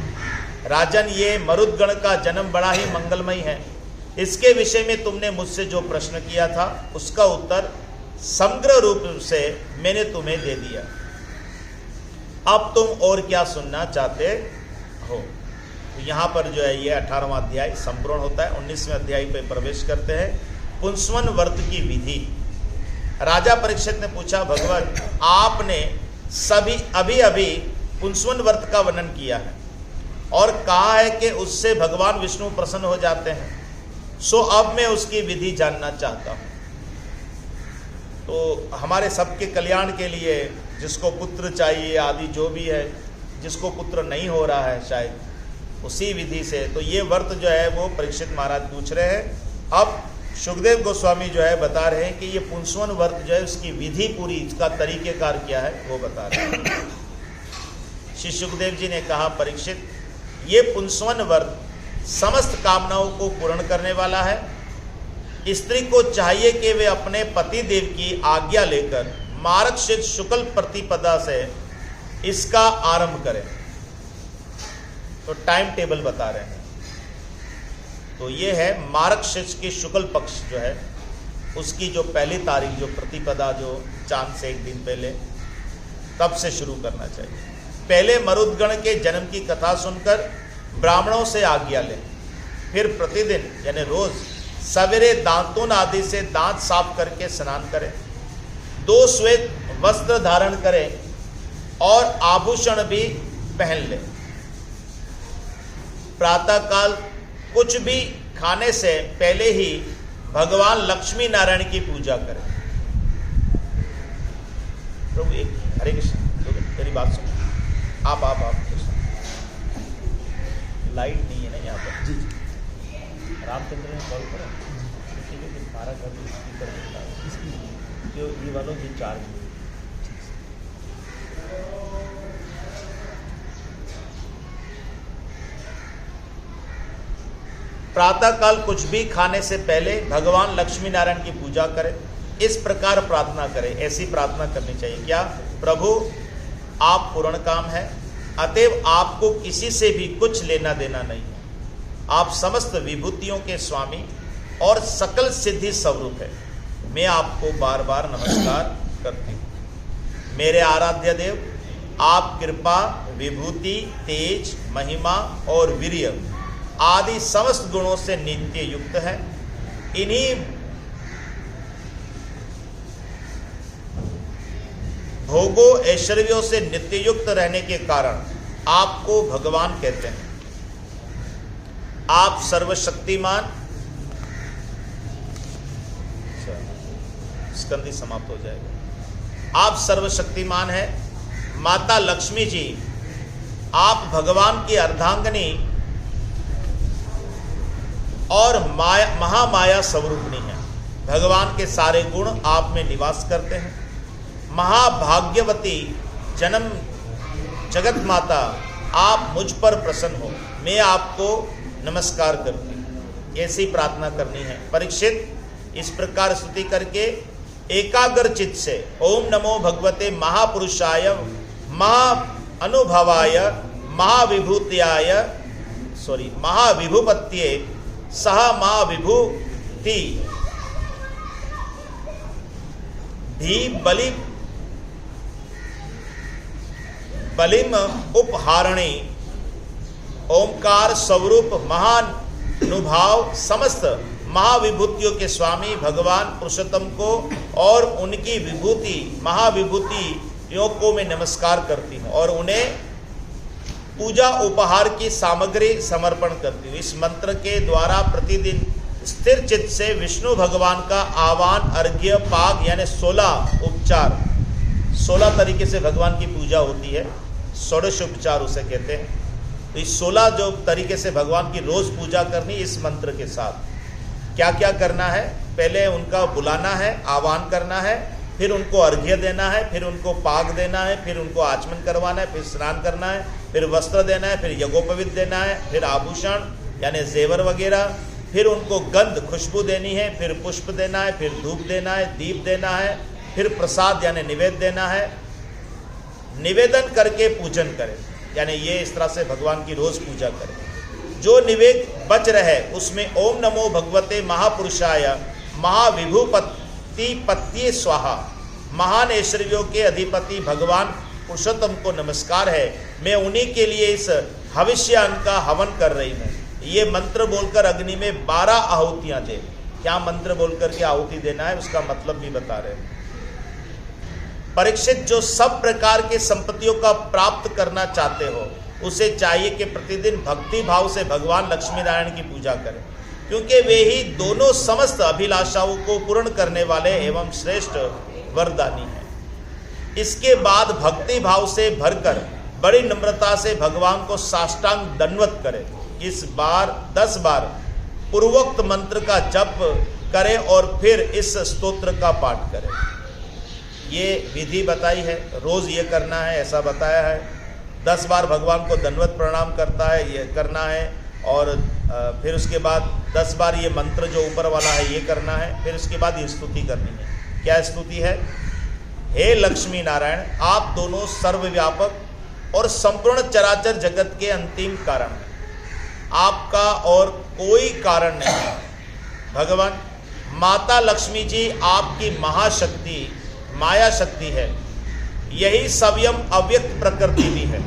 राजन, ये मरुदगण का जन्म बड़ा ही मंगलमय है। इसके विषय में तुमने मुझसे जो प्रश्न किया था उसका उत्तर समग्र रूप से मैंने तुम्हें दे दिया। अब तुम और क्या सुनना चाहते हो। तो यहाँ पर जो है ये 18वां अध्याय संपूर्ण होता है। 19वें अध्याय पे प्रवेश करते हैं। पुंसवन व्रत की विधि। राजा परीक्षित ने पूछा, भगवान आपने अभी पुंसवन व्रत का वर्णन किया है, और कहा है कि उससे भगवान विष्णु प्रसन्न हो जाते हैं। सो अब मैं उसकी विधि जानना चाहता हूँ। तो हमारे सबके कल्याण के लिए, जिसको पुत्र चाहिए आदि जो भी है, जिसको पुत्र नहीं हो रहा है शायद, उसी विधि से, तो ये व्रत जो है वो परीक्षित महाराज पूछ रहे हैं। अब सुखदेव गोस्वामी जो है बता रहे हैं कि ये पुंसवन व्रत जो है उसकी विधि पूरी, इसका तरीकेकार क्या है वो बता रहे हैं। श्री सुखदेव जी ने कहा, परीक्षित, ये पुंसवन व्रत समस्त कामनाओं को पूर्ण करने वाला है। स्त्री को चाहिए कि वे अपने पति देव की आज्ञा लेकर मार्गशीर्ष शुक्ल प्रतिपदा से इसका आरंभ करें। तो टाइम टेबल बता रहे हैं। तो ये है मार्गशीर्ष की शुक्ल पक्ष जो है उसकी जो पहली तारीख, जो प्रतिपदा, जो चांद से एक दिन पहले, तब से शुरू करना चाहिए। पहले मरुदगण के जन्म की कथा सुनकर ब्राह्मणों से आज्ञा लें। फिर प्रतिदिन यानी रोज सवेरे दांतुन आदि से दांत साफ करके स्नान करें। 2 श्वेत वस्त्र धारण करें और आभूषण भी पहन लें। प्रातःकाल कुछ भी खाने से पहले ही भगवान लक्ष्मी नारायण की पूजा करें। प्रभु एक हरे कृष्ण, मेरी बात सुनो। आप लाइट नहीं है ना यहाँ पर। जी रामचंद्र ने कॉल करा, ठीक है, फिर 12 घर स्पीकर मिलता है, जो ये वालों की चार्ज। प्रातःकाल कुछ भी खाने से पहले भगवान लक्ष्मी नारायण की पूजा करें। इस प्रकार प्रार्थना करें। ऐसी प्रार्थना करनी चाहिए, क्या? प्रभु, आप पूर्ण काम है, अतएव आपको किसी से भी कुछ लेना देना नहीं है। आप समस्त विभूतियों के स्वामी और सकल सिद्धि स्वरूप है। मैं आपको बार बार नमस्कार करती हूँ। मेरे आराध्य देव, आप कृपा, विभूति, तेज, महिमा और वीर्य आदि समस्त गुणों से नित्य युक्त है। इन्हीं भोगों ऐश्वर्यों से नित्य युक्त रहने के कारण आपको भगवान कहते हैं। आप सर्वशक्तिमान, स्कंदी समाप्त हो जाएगा। आप सर्वशक्तिमान है। माता लक्ष्मी जी, आप भगवान की अर्धांगिनी और महामाया स्वरूपणी है। भगवान के सारे गुण आप में निवास करते हैं। महाभाग्यवती जन्म जगत माता, आप मुझ पर प्रसन्न हो। मैं आपको नमस्कार करती हूँ। ऐसी प्रार्थना करनी है। परीक्षित, इस प्रकार स्तुति करके एकाग्र चित्त से ओम नमो भगवते महापुरुषाय महा अनुभवाय महाविभूपत्ये सह महाविभूति धी बलिम उपहारणी ओंकार स्वरूप महानुभाव समस्त महाविभूतियों के स्वामी भगवान पुरुषोत्तम को और उनकी विभूति महाविभूतियों को मैं नमस्कार करती हूँ और उन्हें पूजा उपहार की सामग्री समर्पण करती हूँ। इस मंत्र के द्वारा प्रतिदिन स्थिर चित्त से विष्णु भगवान का आह्वान, अर्घ्य, पाग यानी 16 उपचार, 16 तरीके से भगवान की पूजा होती है। षोडश उपचार उसे कहते हैं। तो इस 16 जो तरीके से भगवान की रोज पूजा करनी, इस मंत्र के साथ क्या क्या करना है? पहले उनका बुलाना है, आह्वान करना है, फिर उनको अर्घ्य देना है, फिर उनको पाग देना है, फिर उनको आचमन करवाना है, फिर स्नान करना है, फिर वस्त्र देना है, फिर यज्ञोपवीत देना है, फिर आभूषण यानी जेवर वगैरह, फिर उनको गंध खुशबू देनी है, फिर पुष्प देना है, फिर धूप देना है, दीप देना है, फिर प्रसाद यानी निवेद्य देना है। निवेदन करके पूजन करें, यानी ये इस तरह से भगवान की रोज पूजा करें। जो निवेद बच रहे उसमें ओम नमो भगवते महापुरुषाय महाविभूपति स्वाहा, महान ऐश्वर्यों के अधिपति भगवान पुरुषोत्तम को नमस्कार है। मैं उन्हीं के लिए इस हविष्य अन्न का हवन कर रही हूँ। ये मंत्र बोलकर अग्नि में 12 आहुतियाँ दे। क्या मंत्र बोलकर के आहुति देना है उसका मतलब भी बता रहे हैं। परीक्षित, जो सब प्रकार के संपत्तियों का प्राप्त करना चाहते हो उसे चाहिए कि प्रतिदिन भक्ति भाव से भगवान लक्ष्मी नारायण की पूजा करे, क्योंकि वे ही दोनों समस्त अभिलाषाओं को पूर्ण करने वाले एवं श्रेष्ठ वरदानी हैं। इसके बाद भक्ति भाव से भरकर बड़ी नम्रता से भगवान को साष्टांग दंडवत करे। इस बार 10 बार पूर्वोक्त मंत्र का जप करे और फिर इस स्तोत्र का पाठ करे। ये विधि बताई है, रोज ये करना है ऐसा बताया है। 10 बार भगवान को दंडवत प्रणाम करता है, ये करना है, और फिर उसके बाद 10 बार ये मंत्र जो ऊपर वाला है ये करना है। फिर उसके बाद ये स्तुति करनी है। क्या स्तुति है? हे लक्ष्मी नारायण, आप दोनों सर्वव्यापक और संपूर्ण चराचर जगत के अंतिम कारण हैं। आपका और कोई कारण नहीं है। भगवान माता लक्ष्मी जी आपकी महाशक्ति माया शक्ति है। यही स्वयं अव्यक्त प्रकृति भी है।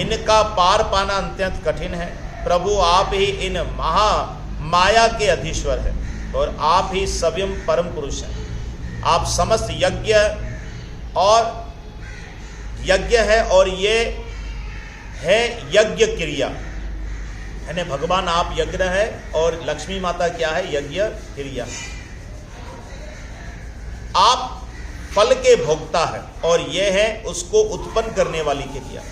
इनका पार पाना अत्यंत कठिन है। प्रभु आप ही इन महा माया के अधीश्वर हैं और आप ही स्वयं परम पुरुष हैं। आप समस्त यज्ञ है और ये है यज्ञ क्रिया, यानी भगवान आप यज्ञ है और लक्ष्मी माता क्या है? यज्ञ क्रिया। आप फल के भोक्ता है और यह है उसको उत्पन्न करने वाली क्रिया।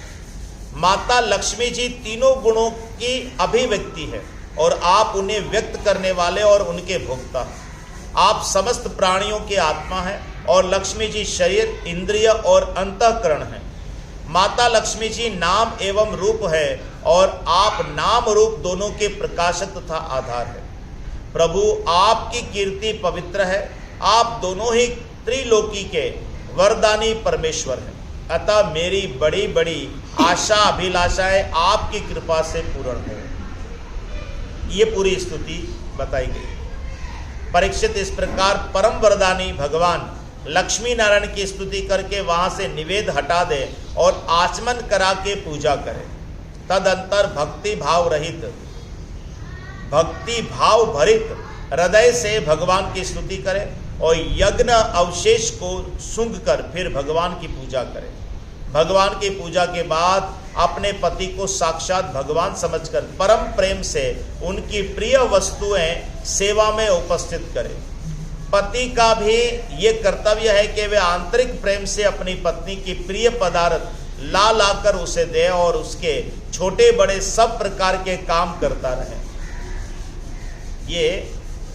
माता लक्ष्मी जी तीनों गुणों की अभिव्यक्ति है और आप उन्हें व्यक्त करने वाले और उनके भोक्ता हैं। आप समस्त प्राणियों के आत्मा हैं और लक्ष्मी जी शरीर, इंद्रिय और अंतःकरण हैं। माता लक्ष्मी जी नाम एवं रूप है और आप नाम रूप दोनों के प्रकाशक तथा आधार है। प्रभु आपकी कीर्ति पवित्र है। आप दोनों ही त्रिलोकी के वरदानी परमेश्वर हैं। अतः मेरी बड़ी बड़ी आशा अभिलाषाएं आपकी कृपा से पूर्ण हो। ये पूरी स्तुति बताई गई। परीक्षित इस प्रकार परम वरदानी भगवान लक्ष्मी नारायण की स्तुति करके वहां से निवेद हटा दे और आचमन करा के पूजा करे। तदंतर भक्ति भाव भरित हृदय से भगवान की स्तुति करे और यज्ञ अवशेष को सूंघ कर फिर भगवान की पूजा करे। भगवान की पूजा के बाद अपने पति को साक्षात भगवान समझकर परम प्रेम से उनकी प्रिय वस्तुएं सेवा में उपस्थित करे। पति का भी ये कर्तव्य है कि वे आंतरिक प्रेम से अपनी पत्नी की प्रिय पदार्थ ला लाकर उसे दे और उसके छोटे बड़े सब प्रकार के काम करता रहे। ये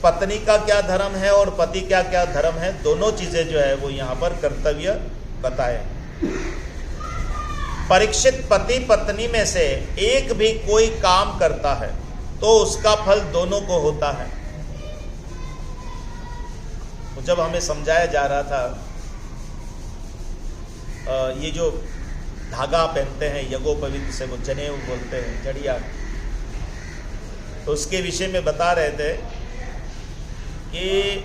पत्नी का क्या धर्म है और पति का क्या धर्म है, दोनों चीजें जो है वो यहाँ पर कर्तव्य बताए। परीक्षित पति पत्नी में से एक भी कोई काम करता है तो उसका फल दोनों को होता है। तो जब हमें समझाया जा रहा था ये जो धागा पहनते हैं यज्ञोपवीत से, वो जनेऊ बोलते हैं, जड़िया, तो उसके विषय में बता रहे थे कि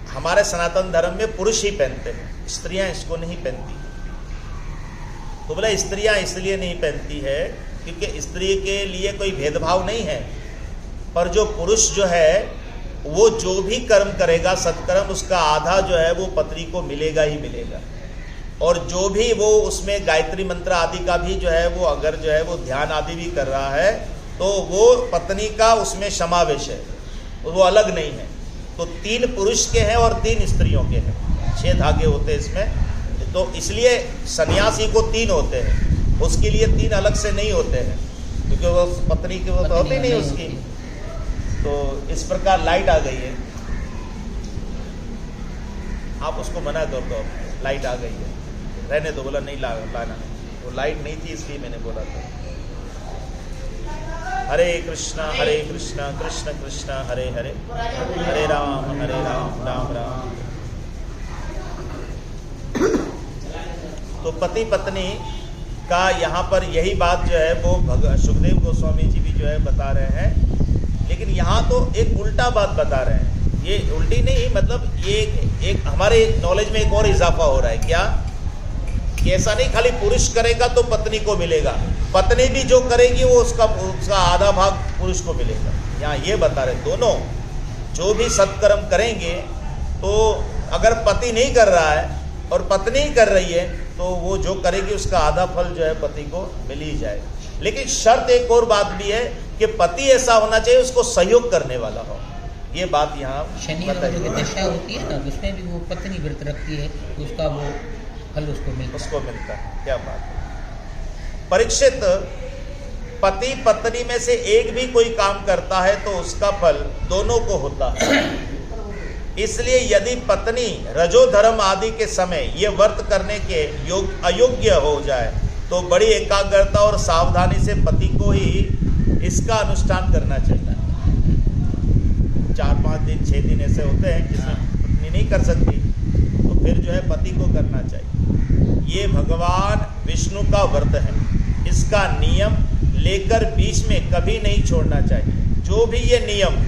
हमारे सनातन धर्म में पुरुष ही पहनते हैं, स्त्रियां इसको नहीं पहनती। तो बोला स्त्रियां इसलिए नहीं पहनती है क्योंकि स्त्री के लिए कोई भेदभाव नहीं है, पर जो पुरुष जो है वो जो भी कर्म करेगा सत्कर्म, उसका आधा जो है वो पत्नी को मिलेगा ही मिलेगा। और जो भी वो उसमें गायत्री मंत्र आदि का भी जो है वो अगर जो है वो ध्यान आदि भी कर रहा है तो वो पत्नी का उसमें समावेश है, वो अलग नहीं है। तो 3 पुरुष के हैं और 3 स्त्रियों के हैं, 6 धागे होते हैं इसमें। तो इसलिए सन्यासी को 3 होते हैं, उसके लिए 3 अलग से नहीं होते हैं क्योंकि वो पत्नी की वो तो होती नहीं उसकी। तो इस प्रकार लाइट आ गई है, आप उसको मना कर दो, लाइट आ गई है, रहने दो। बोला नहीं लाना, वो लाइट नहीं थी इसलिए मैंने बोला था। हरे कृष्णा कृष्ण कृष्ण हरे हरे, हरे राम राम राम। तो पति पत्नी का यहाँ पर यही बात जो है वो सुखदेव गोस्वामी जी भी जो है बता रहे हैं, लेकिन यहाँ तो एक उल्टा बात बता रहे हैं। ये उल्टी नहीं, मतलब ये एक हमारे नॉलेज में एक और इजाफा हो रहा है। क्या कि ऐसा नहीं खाली पुरुष करेगा तो पत्नी को मिलेगा, पत्नी भी जो करेगी वो उसका आधा भाग पुरुष को मिलेगा। यहाँ ये बता रहे दोनों जो भी सत्कर्म करेंगे, तो अगर पति नहीं कर रहा है और पत्नी ही कर रही है तो वो जो करेगी उसका आधा फल जो है पति को मिल ही जाए। लेकिन शर्त एक और बात भी है कि पति ऐसा होना चाहिए उसको सहयोग करने वाला हो। ये बात यहाँ शनि और जो दशा होती है ना, उसमें भी वो पत्नी व्रत रखती है तो उसका वो फल उसको मिलता है। क्या बात है। परीक्षित, पति पत्नी में से एक भी कोई काम करता है तो उसका फल दोनों को होता है। इसलिए यदि पत्नी रजोधर्म आदि के समय ये व्रत करने के अयोग्य हो जाए तो बड़ी एकाग्रता और सावधानी से पति को ही इसका अनुष्ठान करना चाहिए। 4-5 दिन 6 दिन ऐसे होते हैं जिसमें पत्नी नहीं कर सकती, तो फिर जो है पति को करना चाहिए। ये भगवान विष्णु का व्रत है, इसका नियम लेकर बीच में कभी नहीं छोड़ना चाहिए। जो भी ये नियम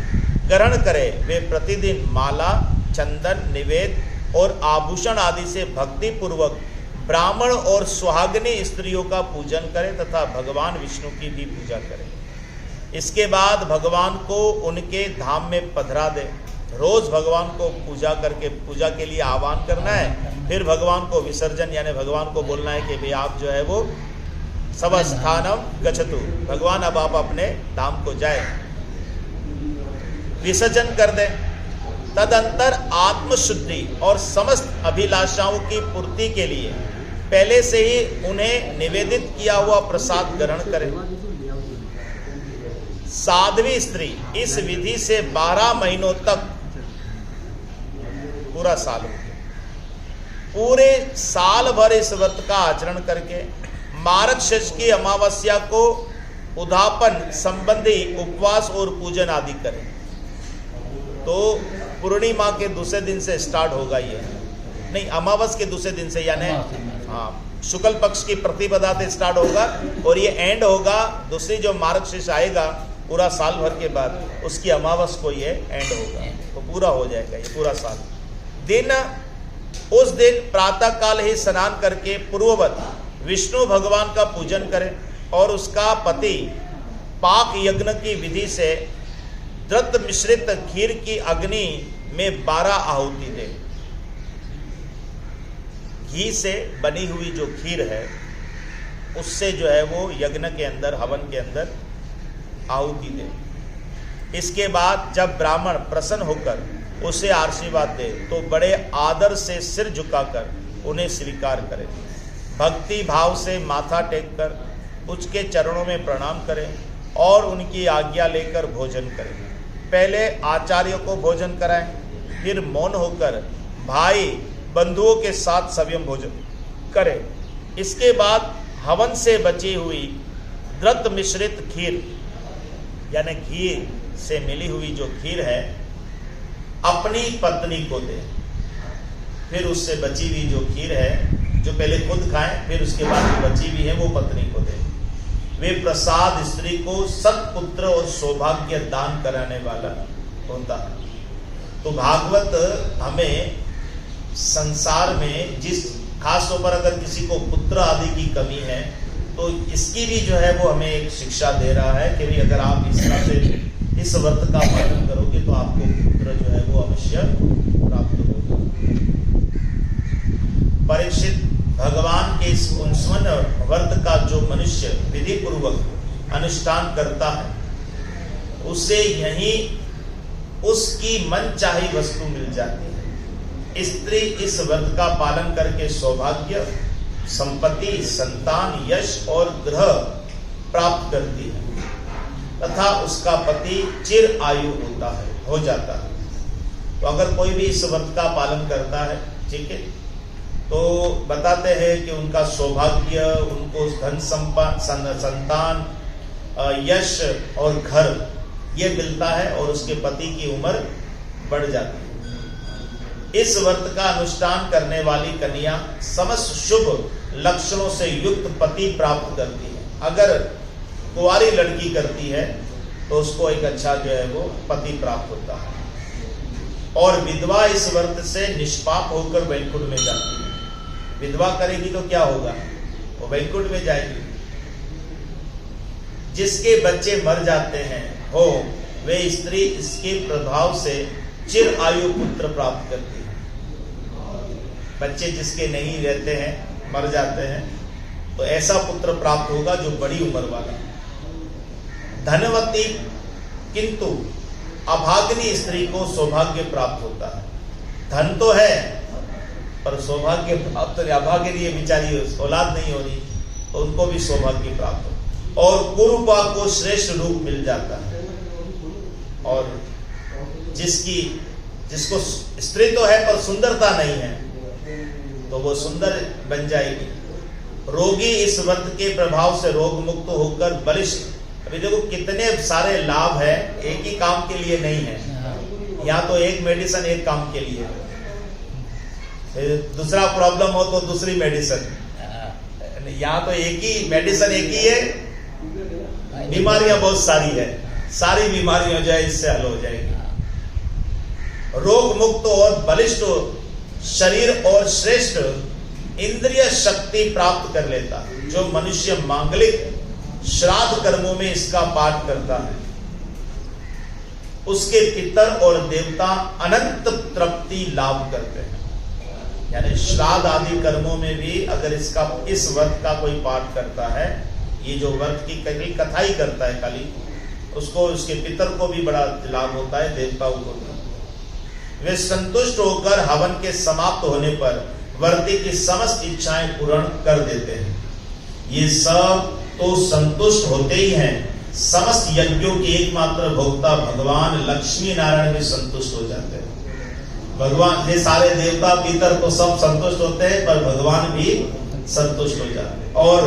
ग्रहण करे वे प्रतिदिन माला, चंदन, निवेद और आभूषण आदि से भक्ति पूर्वक ब्राह्मण और सुहागिनी स्त्रियों का पूजन करें तथा भगवान विष्णु की भी पूजा करें। इसके बाद भगवान को उनके धाम में पधरा दे। रोज भगवान को पूजा करके पूजा के लिए आह्वान करना है, फिर भगवान को विसर्जन यानी भगवान को बोलना है कि भाई आप जो है वो स्वस्थानम गच्छतु, भगवान अब आप अपने धाम को जाए, विसर्जन कर दें। तदंतर आत्मशुद्धि और समस्त अभिलाषाओं की पूर्ति के लिए पहले से ही उन्हें निवेदित किया हुआ प्रसाद ग्रहण करें। साध्वी स्त्री इस विधि से 12 महीनों तक, पूरा साल हो गया, पूरे साल भर इस व्रत का आचरण करके मार्गशीर्ष की अमावस्या को उद्यापन संबंधी उपवास और पूजन आदि करें। तो पूर्णिमा के दूसरे दिन से स्टार्ट होगा ये, नहीं अमावस के दूसरे दिन से, यानी हाँ शुक्ल पक्ष की प्रतिपदा से स्टार्ट होगा और ये एंड होगा दूसरी जो मार्गशीर्ष आएगा पूरा साल भर के बाद, उसकी अमावस को ये एंड होगा, तो पूरा हो जाएगा ये पूरा साल। दिन उस दिन प्रातः काल ही स्नान करके पूर्ववत विष्णु भगवान का पूजन करें और उसका पति पाक यज्ञ की विधि से द्रत मिश्रित खीर की अग्नि में 12 आहुति दे। घी से बनी हुई जो खीर है उससे जो है वो यज्ञ के अंदर, हवन के अंदर आहुति दे। इसके बाद जब ब्राह्मण प्रसन्न होकर उसे आशीर्वाद दे तो बड़े आदर से सिर झुकाकर उन्हें स्वीकार करें। भक्ति भाव से माथा टेककर उसके चरणों में प्रणाम करें और उनकी आज्ञा लेकर भोजन करें। पहले आचार्य को भोजन कराएं, फिर मौन होकर भाई बंधुओं के साथ संयम भोजन करें। इसके बाद हवन से बची हुई द्रत मिश्रित खीर यानी घी से मिली हुई जो खीर है अपनी पत्नी को दे। फिर उससे बची हुई जो खीर है जो पहले खुद खाएं, फिर उसके बाद जो बची हुई है वो पत्नी को दे। वे प्रसाद स्त्री को सत्पुत्र और सौभाग्य दान कराने वाला होता है। तो भागवत हमें संसार में जिस खास तौर पर अगर किसी को पुत्र आदि की कमी है तो इसकी भी जो है वो हमें एक शिक्षा दे रहा है कि भाई अगर आप इस तरह से इस व्रत का पालन करोगे तो आपको पुत्र जो है वो अवश्य प्राप्त होगा। परीक्षित, भगवान के इस 59 व्रत का जो मनुष्य विधि पूर्वक अनुष्ठान करता है उसे यही उसकी मन चाही वस्तु मिल जाती है। स्त्री इस व्रत का पालन करके सौभाग्य, संपत्ति, संतान, यश और गृह प्राप्त करती है तथा उसका पति चिर आयु हो जाता है। तो अगर कोई भी इस व्रत का पालन करता है, ठीक है, तो बताते हैं कि उनका सौभाग्य, उनको धन संतान, यश और घर ये मिलता है और उसके पति की उम्र बढ़ जाती है। इस व्रत का अनुष्ठान करने वाली कन्या समस्त शुभ लक्षणों से युक्त पति प्राप्त करती है। अगर कुंवारी लड़की करती है तो उसको एक अच्छा जो है वो पति प्राप्त होता है। और विधवा इस व्रत से निष्पाप होकर वैकुंठ में जाती है। विधवा करेगी तो क्या होगा, वो वैकुंठ में जाएगी। जिसके बच्चे मर जाते हैं हो वे स्त्री इसके प्रभाव से चिर आयु पुत्र प्राप्त करती है। बच्चे जिसके नहीं रहते हैं, मर जाते हैं, तो ऐसा पुत्र प्राप्त होगा जो बड़ी उम्र वाला। धनवती किंतु अभाग्नी स्त्री को सौभाग्य प्राप्त होता है। धन तो है पर सौभाग्य प्राप्त, अभाग्य बेचारी औलाद नहीं हो रही, तो उनको भी सौभाग्य प्राप्त हो। और कुरूपा को श्रेष्ठ रूप मिल जाता है, और जिसको स्त्री तो है पर सुंदरता नहीं है, तो वो सुंदर बन जाएगी। रोगी इस व्रत के प्रभाव से रोग मुक्त होकर बलिष्ठ। अभी देखो कितने सारे लाभ है, एक ही काम के लिए नहीं है। यहाँ तो एक मेडिसिन एक काम के लिए, दूसरा प्रॉब्लम हो तो दूसरी मेडिसिन। यहाँ तो एक ही मेडिसिन, एक ही है। बीमारियां बहुत सारी है, सारी बीमारियां जो है इससे हल हो जाएगी। रोग मुक्त और बलिष्ठ शरीर और श्रेष्ठ इंद्रिय शक्ति प्राप्त कर लेता है। जो मनुष्य मांगलिक श्राद्ध कर्मों में इसका पाठ करता है, उसके पितर और देवता अनंत तृप्ति लाभ करते हैं। यानी श्राद्ध आदि कर्मों में भी अगर इस व्रत का कोई पाठ करता है, ये जो व्रत की कथा ही करता है खाली, उसको उसके पितर को भी बड़ा लाभ होता है, देवताओं को भी। वे संतुष्ट होकर हवन के समाप्त होने पर व्रती की समस्त इच्छाएं पूर्ण कर देते हैं। ये सब तो संतुष्ट होते ही हैं, समस्त यज्ञों के एकमात्र भोक्ता भगवान लक्ष्मी नारायण भी संतुष्ट हो जाते हैं। भगवान, ये सारे देवता पितर तो सब संतुष्ट होते हैं, पर भगवान भी संतुष्ट हो जाते हैं। और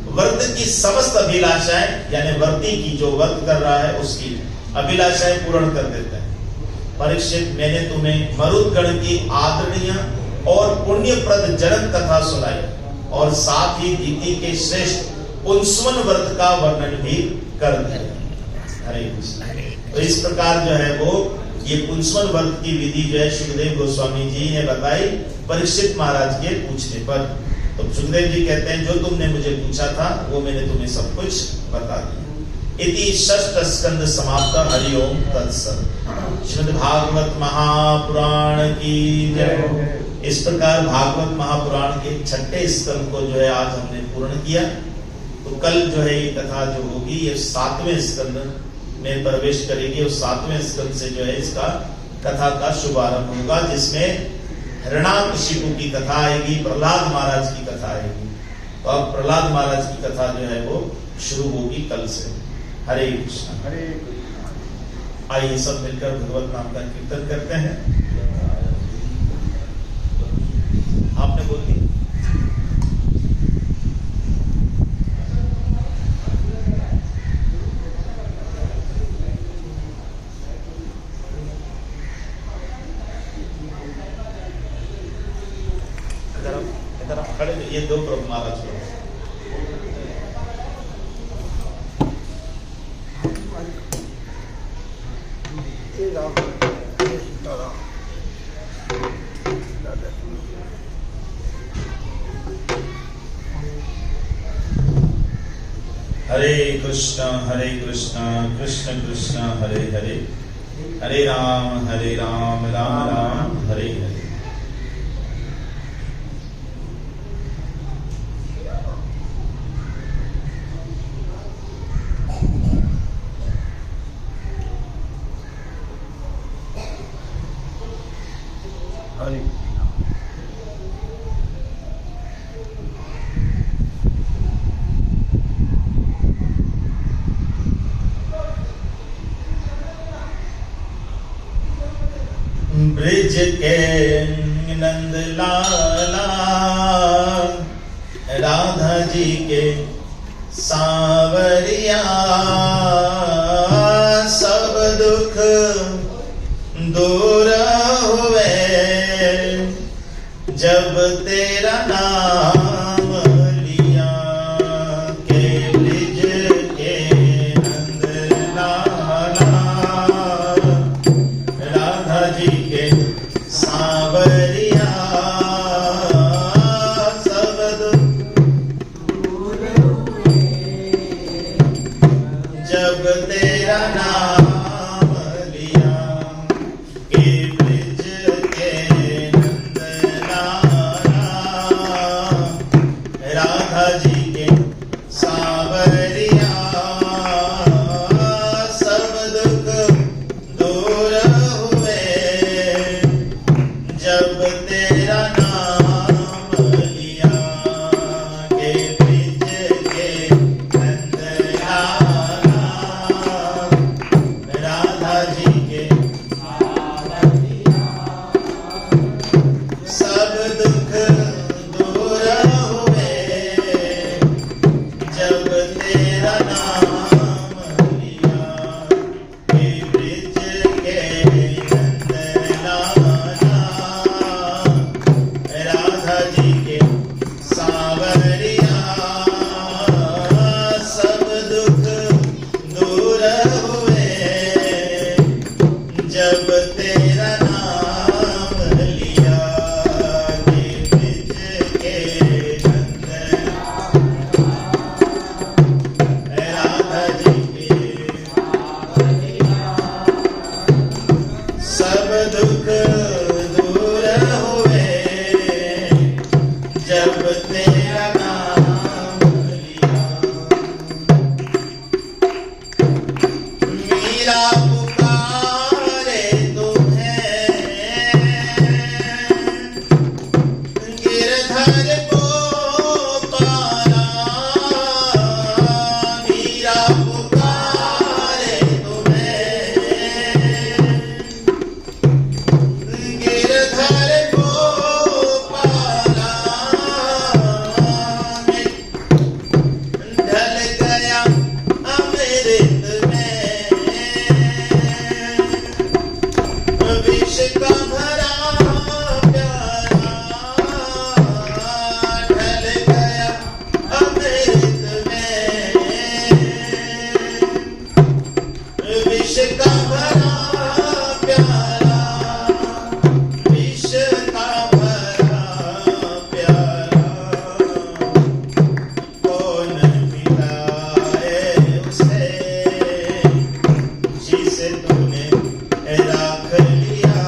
व्रत की समस्त अभिलाषाएं, यानी व्रती की जो व्रत कर रहा है उसकी अभिलाषाएं पूर्ण कर देते हैं। परीक्षित, मैंने तुम्हें मरुदगण की आदरणीय और पुण्यप्रद जनक कथा सुनाई, और साथ ही दीति के श्रेष्ठ पुंसवन व्रत का वर्णन भी कर दिया। हरे कृष्ण। तो इस प्रकार जो है वो ये पुंसवन व्रत की विधि जो है सुखदेव गोस्वामी जी ने बताई परीक्षित महाराज के पूछने पर। तो सुखदेव जी कहते हैं, जो तुमने मुझे पूछा था वो मैंने तुम्हें सब कुछ बता दिया। इति षष्ठ स्कंद समाप्त। हरि ओम तत्सत्। श्रीमद् भागवत महापुराण की जय। इस प्रकार भागवत महापुराण के छठे स्कंद को जो है आज हमने पूर्ण किया। तो कल जो है ये कथा जो होगी ये 7वें स्कंद में प्रवेश करेगी, और 7वें स्कंद से जो है इसका कथा का शुभारंभ होगा, जिसमें हिरण्याकशिपु की कथा आएगी, प्रहलाद महाराज की कथा आएगी। तो अब प्रहलाद महाराज की कथा जो है वो शुरू होगी कल से। हरे कृष्ण। हरे कृष्ण। आइए सब मिलकर भगवत नाम का कीर्तन करते हैं। आपने बोल दिया। इधर खड़े, ये दो प्रभु महाराज को। हरे कृष्ण कृष्ण कृष्ण हरे हरे, हरे राम राम राम हरे हरे। ब्रिज के नंद लाला राधा जी के सांवरिया, सब दुख दूर हुए जब तेरा नाम लिया। के ब्रिज के नंद लाला राधा जी के सांवरिया, सब दूर हुए जब तेरा नाम लिया। के ब्रिज के नंद लाला दुख दूर हुए जब तेरा नाम लिया। मीरा पुकारे तुम्हें गिरधर गोपाला। मीरा पुकारे तुम्हें गिरधर गोपाला। ढल गया अमृत में विष का भरा प्याला। ढल गया अमृत में विष का भरा प्याला। विष का भरा प्याला कौन पिलाए उसे जिसे तूने राख लिया।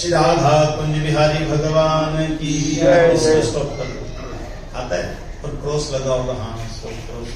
श्री राधा कुंज बिहारी भगवान की जय। स्टॉप कर दो, आता है और क्रॉस लगा होगा, हाँ स्टॉप क्रॉस।